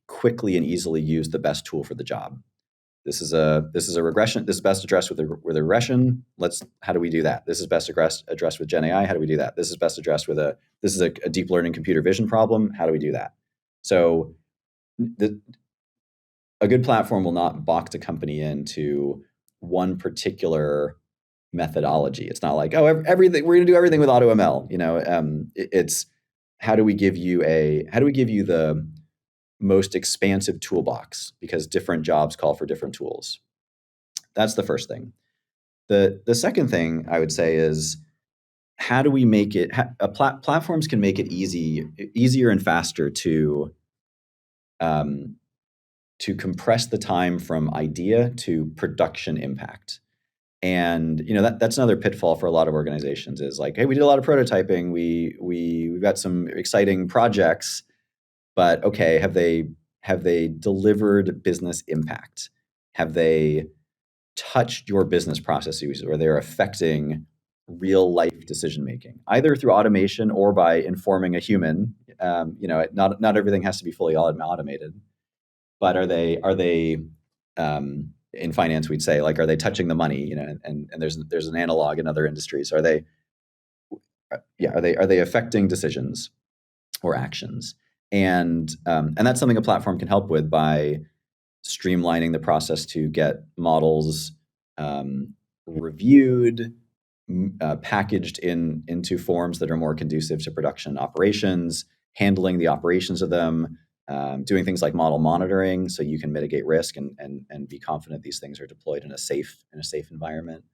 quickly and easily use the best tool for the job. This is a regression. This is best addressed with a regression. How do we do that? This is best addressed with GenAI. How do we do that? This is best addressed with this is a deep learning computer vision problem. How do we do that? So a good platform will not box a company into one particular methodology. It's not like, oh, everything, we're going to do everything with AutoML. It's how do we give you the most expansive toolbox, because different jobs call for different tools. That's the first thing. The second thing I would say is, how do we make it? Platforms can make it easier and faster to compress the time from idea to production impact. And that's another pitfall for a lot of organizations, is like, hey, we did a lot of prototyping, we've got some exciting projects, but okay, have they delivered business impact? Have they touched your business processes, or they're affecting real life decision making, either through automation or by informing a human? Not everything has to be fully automated, but are they in finance, we'd say, like, are they touching the money? And there's an analog in other industries. Are they affecting decisions or actions? And that's something a platform can help with, by streamlining the process to get models reviewed, packaged into forms that are more conducive to production operations, handling the operations of them, doing things like model monitoring, so you can mitigate risk and be confident these things are deployed in a safe environment.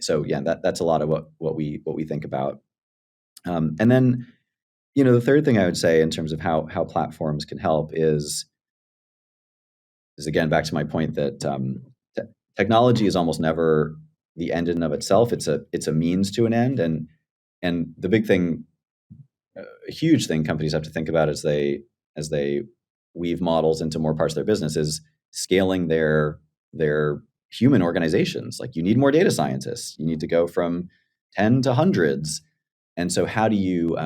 So yeah, that's a lot of what we think about. And then the third thing I would say in terms of how platforms can help is again back to my point that technology is almost never the end in and of itself. It's a means to an end, and the big thing, a huge thing companies have to think about as they weave models into more parts of their business, is scaling their human organizations. Like, you need more data scientists. You need to go from 10 to hundreds. And so how do you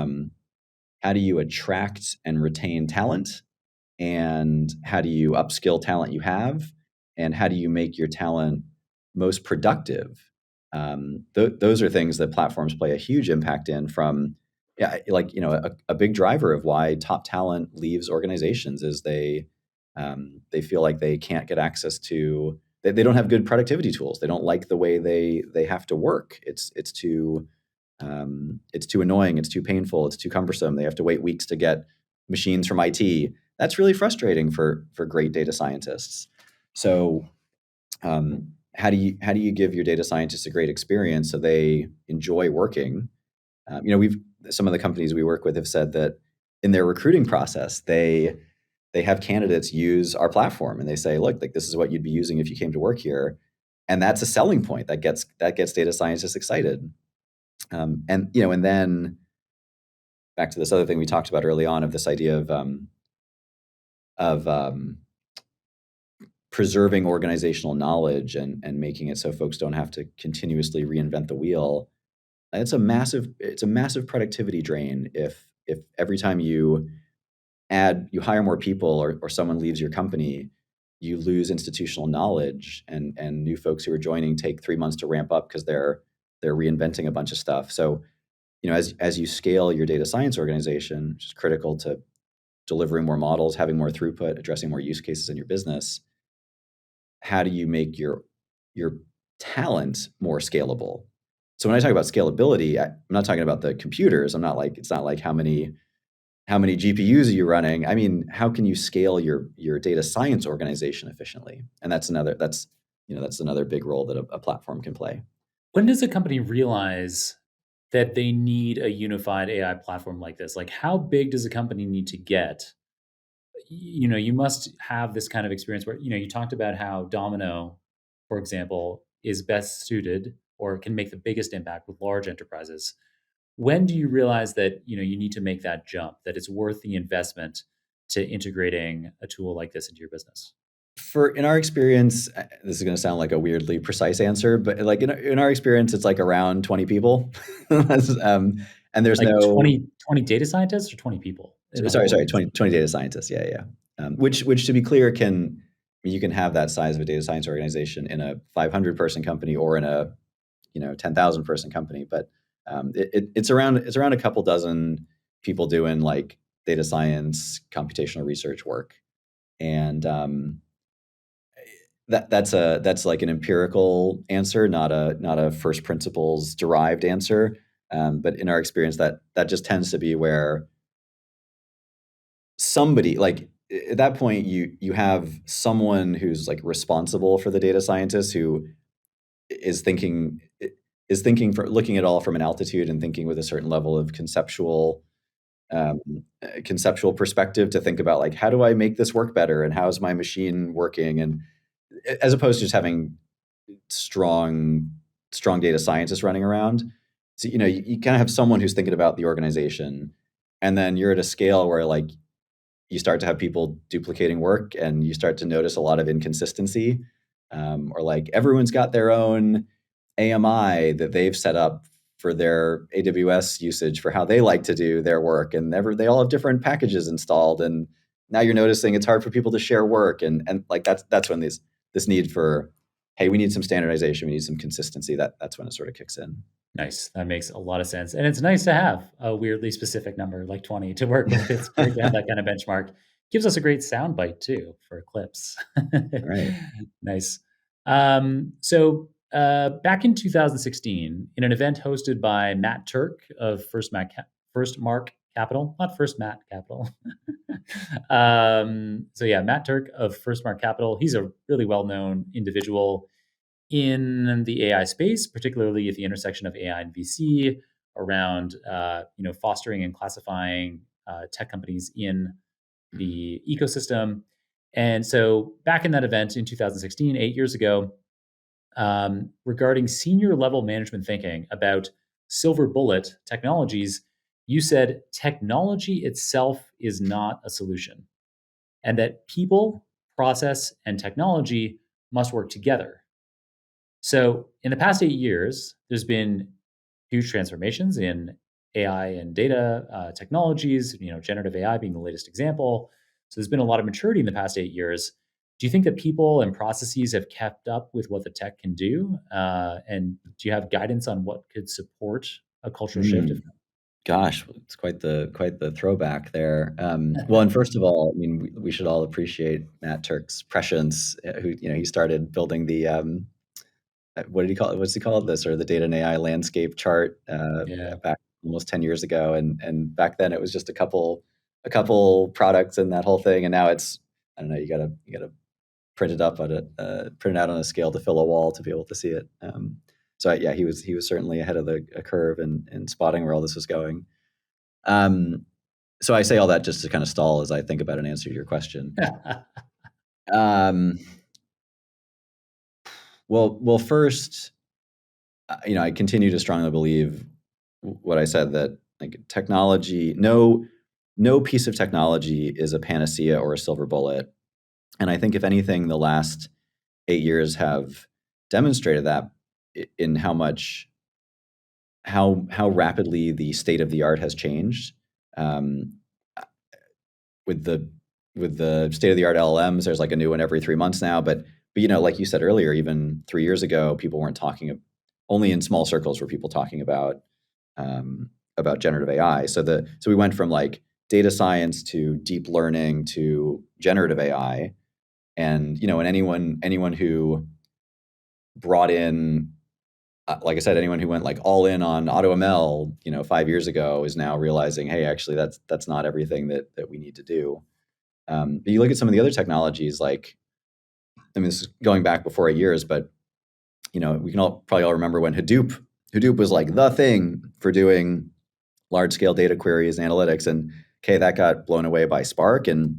attract and retain talent? And how do you upskill talent you have? And how do you make your talent most productive? Those are things that platforms play a huge impact in. A big driver of why top talent leaves organizations is they feel like they can't get access to. They don't have good productivity tools. They don't like the way they have to work. It's too annoying. It's too painful. It's too cumbersome. They have to wait weeks to get machines from IT. That's really frustrating for great data scientists. So, how do you give your data scientists a great experience so they enjoy working? Some of the companies we work with have said that in their recruiting process, they have candidates use our platform, and they say, look, like, this is what you'd be using if you came to work here, and that's a selling point that gets data scientists excited. And then back to this other thing we talked about early on, of this idea of preserving organizational knowledge and making it so folks don't have to continuously reinvent the wheel. It's a massive productivity drain if every time you hire more people, or someone leaves your company, you lose institutional knowledge, and new folks who are joining take 3 months to ramp up because they're reinventing a bunch of stuff. So, as you scale your data science organization, which is critical to delivering more models, having more throughput, addressing more use cases in your business, how do you make your talent more scalable? So when I talk about scalability, I'm not talking about the computers. It's not like how many GPUs are you running? I mean, how can you scale your data science organization efficiently? And that's another big role that a platform can play. When does a company realize that they need a unified AI platform like this? Like, how big does a company need to get? You must have this kind of experience where, you talked about how Domino, for example, is best suited or can make the biggest impact with large enterprises. When do you realize that, you need to make that jump, that it's worth the investment to integrating a tool like this into your business? For in our experience, this is going to sound like a weirdly precise answer, but like in our experience, it's like around 20 people. And there's Like no 20 data scientists or 20 people in the whole sorry, organization? 20 data scientists. Yeah, yeah. Which to be clear, you can have that size of a data science organization in a 500 person company or in a 10,000 person company, but it's around a couple dozen people doing like data science, computational research work, and that's like an empirical answer, not a first principles derived answer. But in our experience, that just tends to be where somebody like at that point you have someone who's like responsible for the data scientist who is thinking is thinking for looking at all from an altitude and thinking with a certain level of um, conceptual perspective to think about like how do I make this work better and how is my machine working, and as opposed to just having strong strong data scientists running around. So you kind of have someone who's thinking about the organization, and then you're at a scale where like you start to have people duplicating work and you start to notice a lot of inconsistency, or like everyone's got their own AMI that they've set up for their AWS usage for how they like to do their work, and they all have different packages installed, and now you're noticing it's hard for people to share work, and like that's when this need for, hey, we need some standardization, we need some consistency, that's when it sort of kicks in. Nice. That makes a lot of sense. And it's nice to have a weirdly specific number like 20 to work with. It's great to have that kind of benchmark. Gives us a great soundbite too for clips. Right. Nice. Back in 2016, in an event hosted by Matt Turk of First Mark Capital, not First Matt Capital. Matt Turk of First Mark Capital. He's a really well-known individual in the AI space, particularly at the intersection of AI and VC, around fostering and classifying tech companies in the ecosystem. And so, back in that event in 2016, 8 years ago, regarding senior level management thinking about silver bullet technologies, you said technology itself is not a solution, and that people, process, and technology must work together. So, in the past 8 years, there's been huge transformations in AI and data technologies. Generative AI being the latest example. So, there's been a lot of maturity in the past 8 years. Do you think that people and processes have kept up with what the tech can do? And do you have guidance on what could support a cultural shift? If Mm. Gosh, it's quite the throwback there. Well, and first of all, I mean, we should all appreciate Matt Turk's prescience, who he started building the what did he call it? What's he called? The sort of the data and AI landscape chart yeah, back almost 10 years ago, and back then it was just a couple products and that whole thing, and now it's, I don't know, you gotta print it up on print it out on a scale to fill a wall to be able to see it. So yeah, he was certainly ahead of the curve in spotting where all this was going. Um, so I say all that just to kind of stall as I think about an answer to your question. Um, first, I continue to strongly believe what I said, that like technology, no piece of technology is a panacea or a silver bullet. And I think if anything, the last 8 years have demonstrated that in how rapidly the state of the art has changed. Um, with the state of the art LLMs, there's like a new one every 3 months now. But like you said earlier, even 3 years ago, people weren't talking. Only in small circles were people talking about generative AI. So we went from like data science to deep learning to generative AI, and anyone who brought in like I said, anyone who went like all in on AutoML, 5 years ago is now realizing, hey, actually, that's not everything that we need to do. But you look at some of the other technologies, like, I mean, this is going back before 8 years, but we can probably all remember when Hadoop was like the thing for doing large scale data queries and analytics, and okay, that got blown away by Spark, and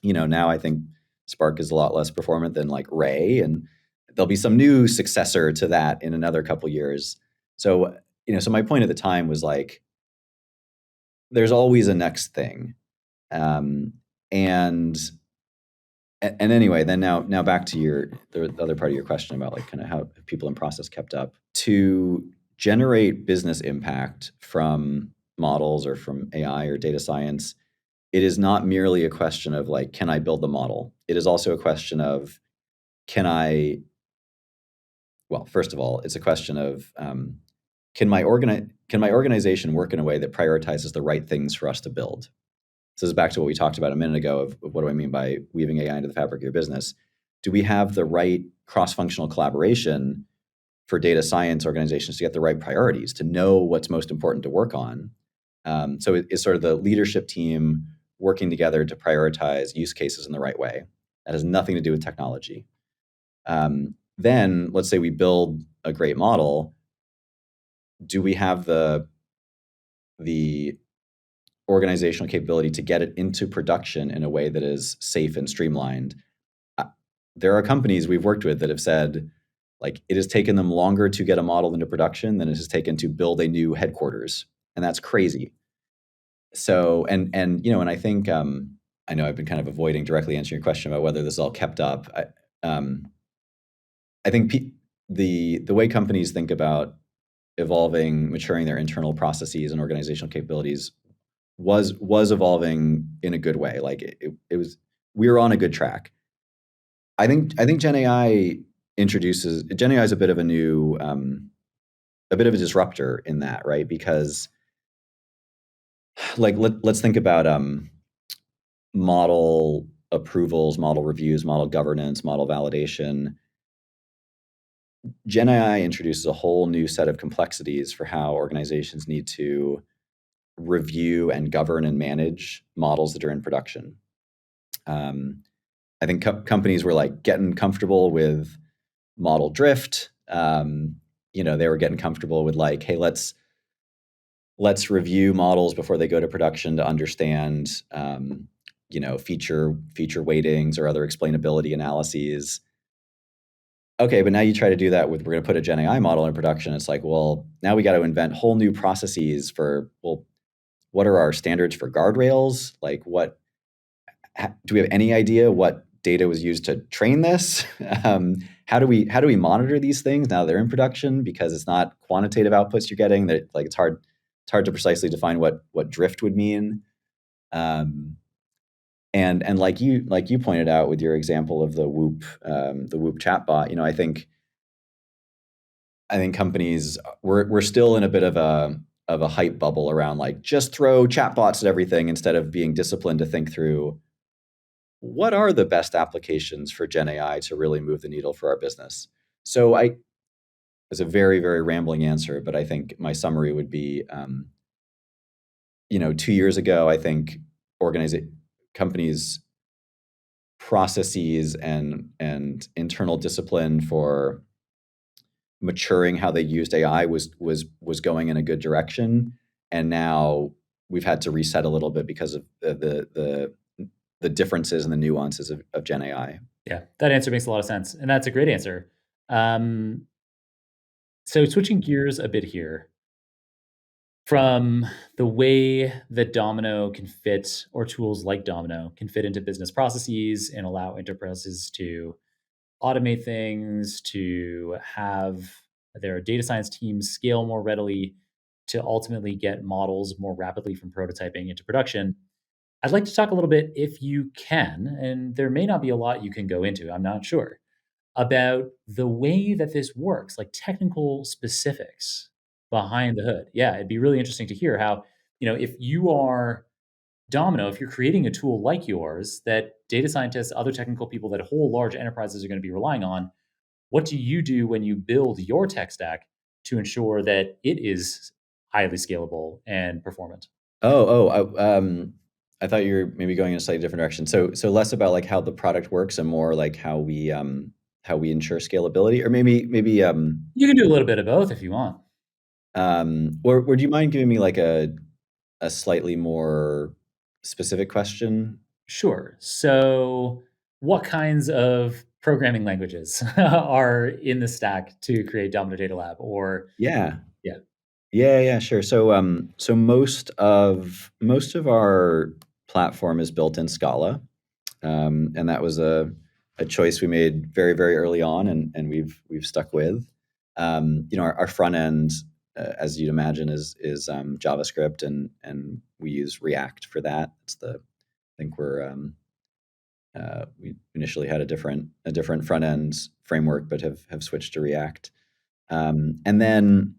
now I think Spark is a lot less performant than like Ray, and there'll be some new successor to that in another couple years. So, so my point at the time was like, there's always a next thing. Um, and and anyway, then now back to the other part of your question about like kind of how people in process kept up. To generate business impact from models or from AI or data science, it is not merely a question of like, can I build the model? It is also a question of, can I, well, first of all, it's a question of, can my organization work in a way that prioritizes the right things for us to build? So this is back to what we talked about a minute ago of what do I mean by weaving AI into the fabric of your business? Do we have the right cross-functional collaboration for data science organizations to get the right priorities, to know what's most important to work on? So it's sort of the leadership team working together to prioritize use cases in the right way. That has nothing to do with technology. Then let's say we build a great model. Do we have the organizational capability to get it into production in a way that is safe and streamlined? Uh, There are companies we've worked with that have said, like, it has taken them longer to get a model into production than it has taken to build a new headquarters, and that's crazy. So, and I think, I know I've been kind of avoiding directly answering your question about whether this all kept up. I think the way companies think about evolving, maturing their internal processes and organizational capabilities was evolving in a good way. Like it was, we were on a good track. I think Gen AI is a bit of a bit of a disruptor in that, right? Because like let's think about model approvals, model reviews, model governance, model validation. Gen AI introduces a whole new set of complexities for how organizations need to review and govern and manage models that are in production. I think companies were like getting comfortable with model drift. They were getting comfortable with like, hey, let's review models before they go to production to understand, feature weightings or other explainability analyses. Okay, but now you try to do that with, we're going to put a Gen AI model in production. It's like, well, now we got to invent whole new processes for, well, what are our standards for guardrails? Like, do we have any idea what data was used to train this? How do we monitor these things now they're in production? Because it's not quantitative outputs you're getting. That like it's hard to precisely define what drift would mean. And like you pointed out with your example of the Whoop chatbot, I think companies, we're still in a bit of a hype bubble around like just throw chatbots at everything instead of being disciplined to think through what are the best applications for Gen AI to really move the needle for our business. So it's a very, very rambling answer, but I think my summary would be, 2 years ago, I think companies' processes and internal discipline for maturing how they used AI was going in a good direction, and now we've had to reset a little bit because of the differences and the nuances of Gen AI. Yeah, that answer makes a lot of sense, and that's a great answer. Um, so switching gears a bit here, from the way that Domino can fit, or tools like Domino can fit into business processes and allow enterprises to automate things, to have their data science teams scale more readily, to ultimately get models more rapidly from prototyping into production. I'd like to talk a little bit, if you can, and there may not be a lot you can go into, I'm not sure, about the way that this works, like technical specifics behind the hood. Yeah, it'd be really interesting to hear how, if you are Domino, if you're creating a tool like yours that data scientists, other technical people, that whole large enterprises are going to be relying on, what do you do when you build your tech stack? to ensure that it is highly scalable and performant. I thought you were maybe going in a slightly different direction. So less about like how the product works and more like how we ensure scalability, or You can do a little bit of both if you want. or would you mind giving me like a slightly more specific question? Sure. So, what kinds of programming languages are in the stack to create Domino Data Lab? Or, Yeah. yeah, Yeah, sure. So most of our platform is built in Scala, and that was a choice we made very very early on, and we've stuck with. Our front end, as you'd imagine, is JavaScript, and we use React for that. It's the I think we initially had a different front end framework, but have switched to React. And then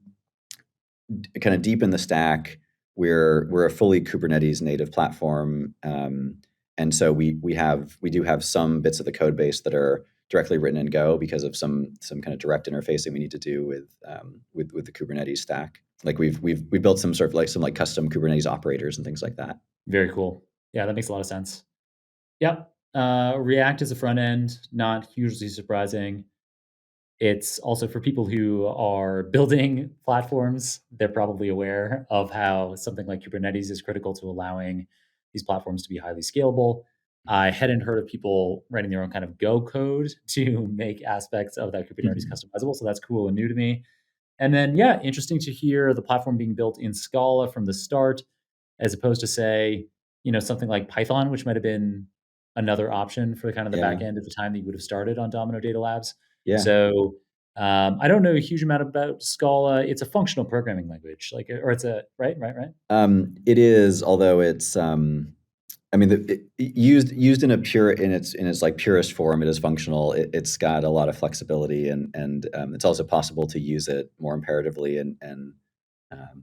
kind of deep in the stack, we're a fully Kubernetes native platform, and so we do have some bits of the code base that are directly written in Go because of some kind of direct interfacing we need to do with the Kubernetes stack. Like we built some sort of like some like custom Kubernetes operators and things like that. very cool. Yeah, that makes a lot of sense. Yep. React is a front end, not hugely surprising. It's also for people who are building platforms, they're probably aware of how something like Kubernetes is critical to allowing these platforms to be highly scalable. I hadn't heard of people writing their own kind of Go code to make aspects of that Kubernetes Mhm. customizable. So that's cool and new to me. And then, yeah, interesting to hear the platform being built in Scala from the start, as opposed to say, something like Python, which might have been another option for kind of the back Yeah, end at the time that you would have started on Domino Data Labs. yeah. So I don't know a huge amount about Scala. It's a functional programming language, or it's a right. It is, although it's I mean, used in a pure in its like purest form, it is functional. It's got a lot of flexibility, and it's also possible to use it more imperatively. And um,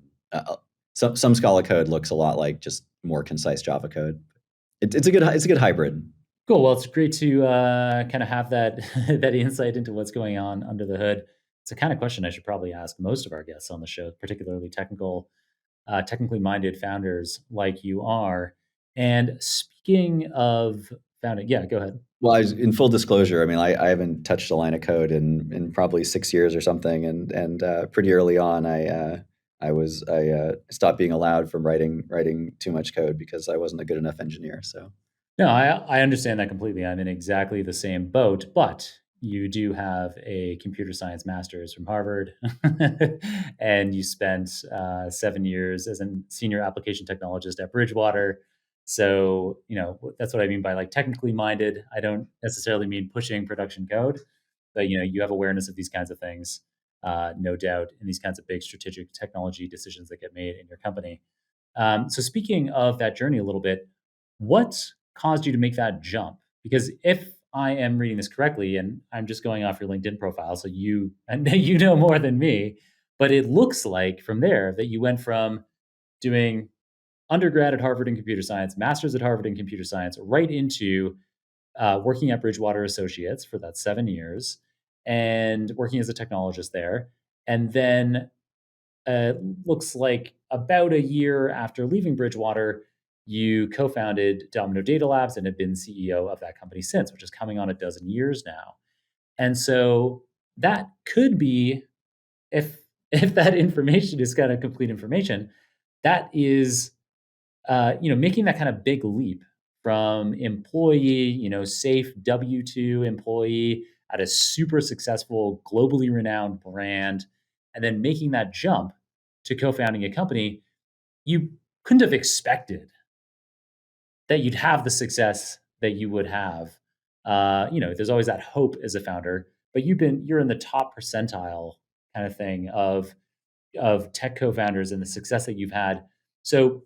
some Scala code looks a lot like just more concise Java code. It's a good hybrid. Cool. Well, it's great to kind of have that that insight into what's going on under the hood. It's a kind of question I should probably ask most of our guests on the show, particularly technically minded founders like you are. And speaking of founding, yeah, go ahead. Well, in full disclosure, I mean, I haven't touched a line of code in probably 6 years or something, and pretty early on, I stopped being allowed from writing too much code because I wasn't a good enough engineer. So No, I understand that completely. I'm in exactly the same boat, but you do have a computer science master's from Harvard, and you spent 7 years as a senior application technologist at Bridgewater. So, that's what I mean by like technically minded. I don't necessarily mean pushing production code, but you have awareness of these kinds of things, no doubt, in these kinds of big strategic technology decisions that get made in your company. So speaking of that journey a little bit, what caused you to make that jump? Because if I am reading this correctly, and I'm just going off your LinkedIn profile, so you and you know more than me, but it looks like from there that you went from doing undergrad at Harvard in computer science, master's at Harvard in computer science, right into working at Bridgewater Associates for that 7 years and working as a technologist there, and then uh, looks like about a year after leaving Bridgewater, you co-founded Domino Data Labs and have been CEO of that company since, which is coming on a dozen years now. And so that could be, if if that information is kind of complete information, that is making that kind of big leap from employee, safe W-2 employee at a super successful, globally renowned brand, and then making that jump to co-founding a company, you couldn't have expected that you'd have the success that you would have. There's always that hope as a founder, but you're in the top percentile kind of thing of tech co-founders and the success that you've had. So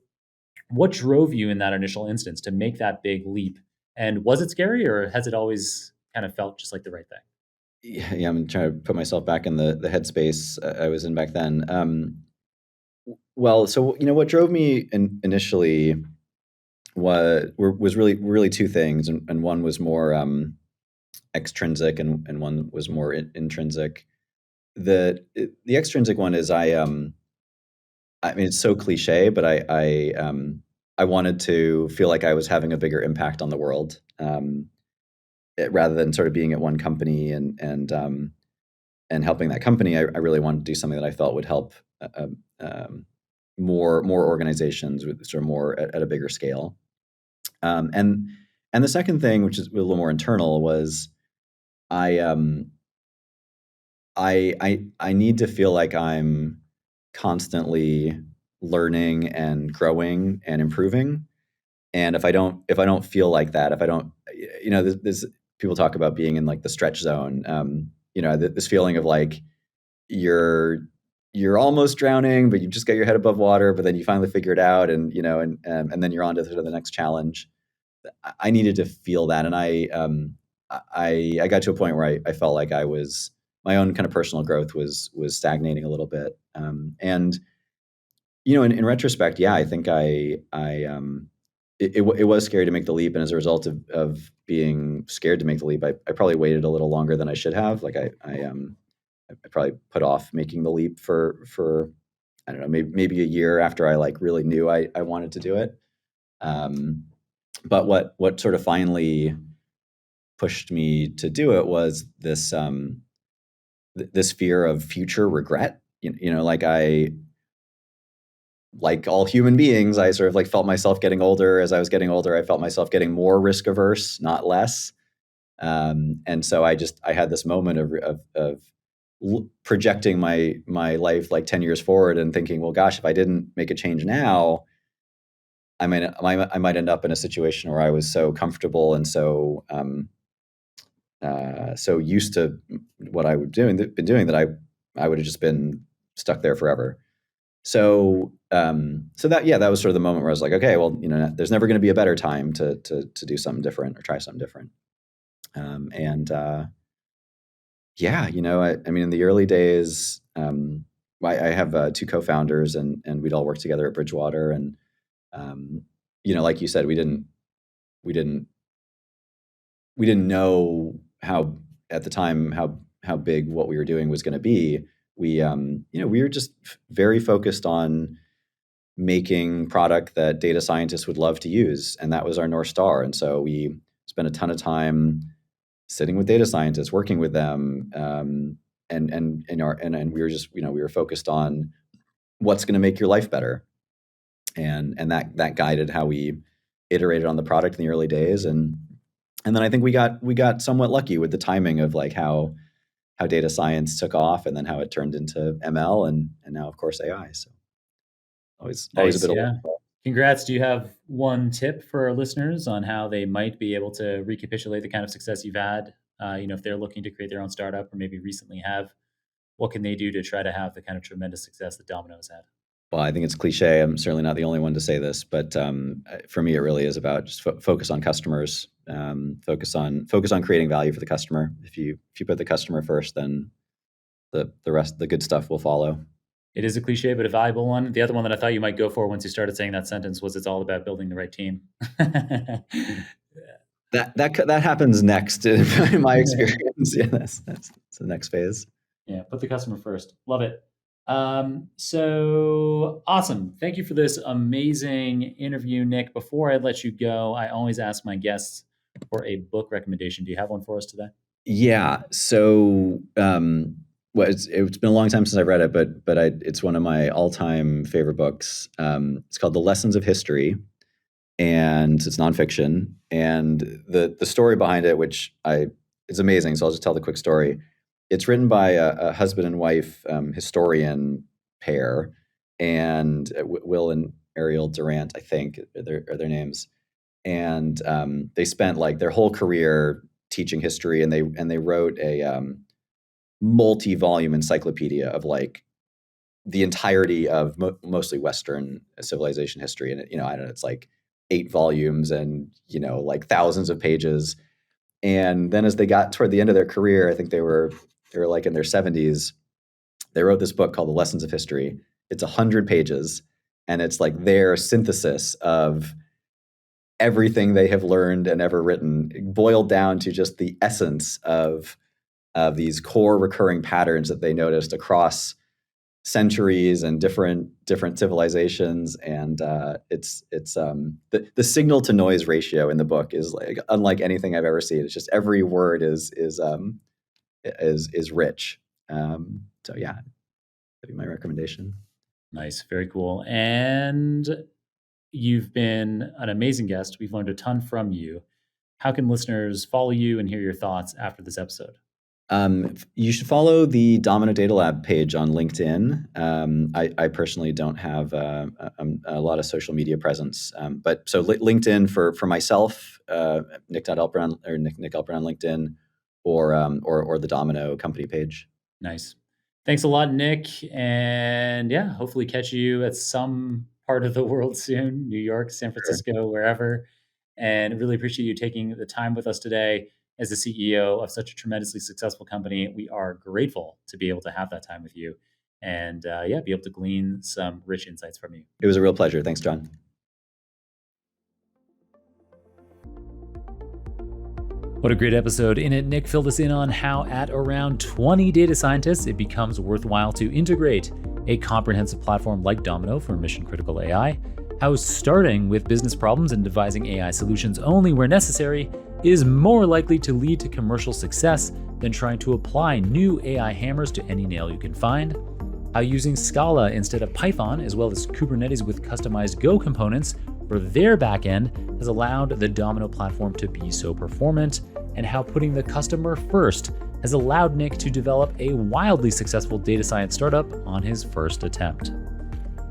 what drove you in that initial instance to make that big leap? And was it scary, or has it always kind of felt just like the right thing? yeah, I'm trying to put myself back in the headspace I was in back then. Well, so what drove me initially was really two things, and one was more extrinsic, and one was more intrinsic. the extrinsic one is I mean, it's so cliche, but I wanted to feel like I was having a bigger impact on the world, rather than sort of being at one company and helping that company. I really wanted to do something that I felt would help more organizations with sort of more at a bigger scale. Um, and and the second thing, which is a little more internal, was I I need to feel like I'm constantly learning and growing and improving. And if I don't feel like that, if I don't, this people talk about being in like the stretch zone. This feeling of like you're you're almost drowning, but you just got your head above water, but then you finally figure it out, and then you're on to the next challenge. I needed to feel that, and I got to a point where I felt like I was my own kind of personal growth was stagnating a little bit, and in retrospect, yeah, I think it was scary to make the leap, and as a result of being scared to make the leap, I probably waited a little longer than I should have. Like I probably put off making the leap for I don't know, maybe a year after I like really knew I wanted to do it. Um, but what sort of finally pushed me to do it was this fear of future regret. Like like all human beings, I sort of like felt myself getting older. As I was getting older, I felt myself getting more risk averse, not less. And so I had this moment of projecting my life like 10 years forward and thinking, well, gosh, if I didn't make a change now, I might end up in a situation where I was so comfortable and so used to what I would been doing that I would have just been stuck there forever. So that yeah, that was sort of the moment where I was like, okay, well, there's never going to be a better time to do something different or try something different. And Yeah, I mean, in the early days, I have two co-founders, and we'd all work together at Bridgewater, and um, like you said, we didn't we didn't know how at the time how big what we were doing was going to be. We were just very focused on making product that data scientists would love to use, and that was our North Star. And so we spent a ton of time sitting with data scientists, working with them, and we were just we were focused on what's going to make your life better, and that guided how we iterated on the product in the early days, and then I think we got somewhat lucky with the timing of like how data science took off, and then how it turned into ML, and now of course AI. So always a Nice. bit of Yeah. Congrats. Do you have one tip for our listeners on how they might be able to recapitulate the kind of success you've had? If they're looking to create their own startup or maybe recently have, what can they do to try to have the kind of tremendous success that Domino's had? well, I think it's cliche. I'm certainly not the only one to say this, but for me, it really is about just focus on customers, focus on creating value for the customer. If you put the customer first, then the rest, the good stuff will follow. It is a cliche, but a valuable one. The other one that I thought you might go for once you started saying that sentence was it's all about building the right team. That happens next in my experience. Yeah, that's the next phase. Yeah, put the customer first. Love it. So awesome. Thank you for this amazing interview, Nick. Before I let you go, I always ask my guests for a book recommendation. Do you have one for us today? Yeah. So, well, it's been a long time since I've read it, but it's one of my all time favorite books. It's called The Lessons of History, and it's nonfiction. And the story behind it, which I is amazing. So I'll just tell the quick story. It's written by a husband and wife historian pair, and Will and Ariel Durant, I think, are their names. And they spent like their whole career teaching history, and they wrote a multi-volume encyclopedia of like the entirety of mostly Western civilization history. And I don't know, it's like 8 volumes, and like thousands of pages. And then as they got toward the end of their career, I think they were like in their 70s. They wrote this book called The Lessons of History. It's 100 pages, and it's like their synthesis of everything they have learned and ever written, boiled down to just the essence of of these core recurring patterns that they noticed across centuries and different civilizations. And it's the signal to noise ratio in the book is like unlike anything I've ever seen. It's just every word is rich. So yeah, that'd be my recommendation. Nice. Very cool. And you've been an amazing guest. We've learned a ton from you. How can listeners follow you and hear your thoughts after this episode? You should follow the Domino Data Lab page on LinkedIn. I personally don't have a lot of social media presence, but so LinkedIn for myself, Nick.Elprin or Nick Elprin on LinkedIn, or the Domino company page. Nice. Thanks a lot, Nick. And yeah, hopefully catch you at some part of the world soon, New York, San Francisco, wherever. And really appreciate you taking the time with us today. As the CEO of such a tremendously successful company, we are grateful to be able to have that time with you and be able to glean some rich insights from you. It was a real pleasure. Thanks, John. What a great episode. In it, Nick filled us in on how at around 20 data scientists, it becomes worthwhile to integrate a comprehensive platform like Domino for mission-critical AI, how starting with business problems and devising AI solutions only where necessary is more likely to lead to commercial success than trying to apply new AI hammers to any nail you can find, how using Scala instead of Python, as well as Kubernetes with customized Go components for their backend, has allowed the Domino platform to be so performant, and how putting the customer first has allowed Nick to develop a wildly successful data science startup on his first attempt.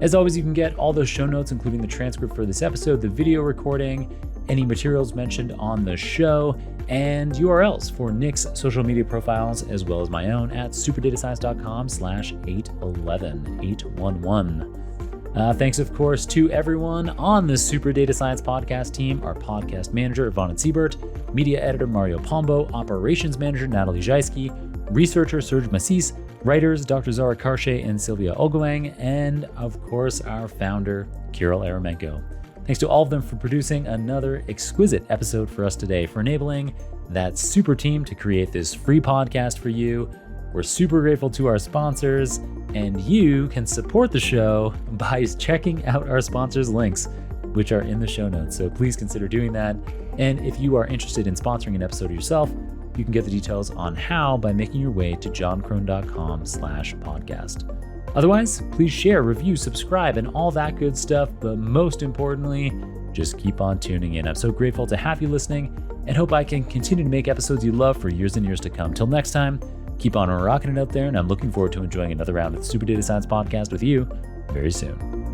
As always, you can get all those show notes, including the transcript for this episode, the video recording, any materials mentioned on the show, and URLs for Nick's social media profiles, as well as my own at superdataScience.com/811. Thanks, of course, to everyone on the Super Data Science podcast team, our podcast manager, Yvonne Siebert, media editor, Mario Pombo, operations manager, Natalie Jaisky, researcher, Serge Massis, writers, Dr. Zara Karshe and Sylvia Ogwang, and, of course, our founder, Kirill Eremenko. Thanks to all of them for producing another exquisite episode for us today, for enabling that super team to create this free podcast for you. We're super grateful to our sponsors, and you can support the show by checking out our sponsors' links, which are in the show notes. So please consider doing that. And if you are interested in sponsoring an episode yourself, you can get the details on how by making your way to johnkrohn.com/podcast. Otherwise, please share, review, subscribe, and all that good stuff. But most importantly, just keep on tuning in. I'm so grateful to have you listening and hope I can continue to make episodes you love for years and years to come. Till next time, keep on rocking it out there, and I'm looking forward to enjoying another round of the Super Data Science podcast with you very soon.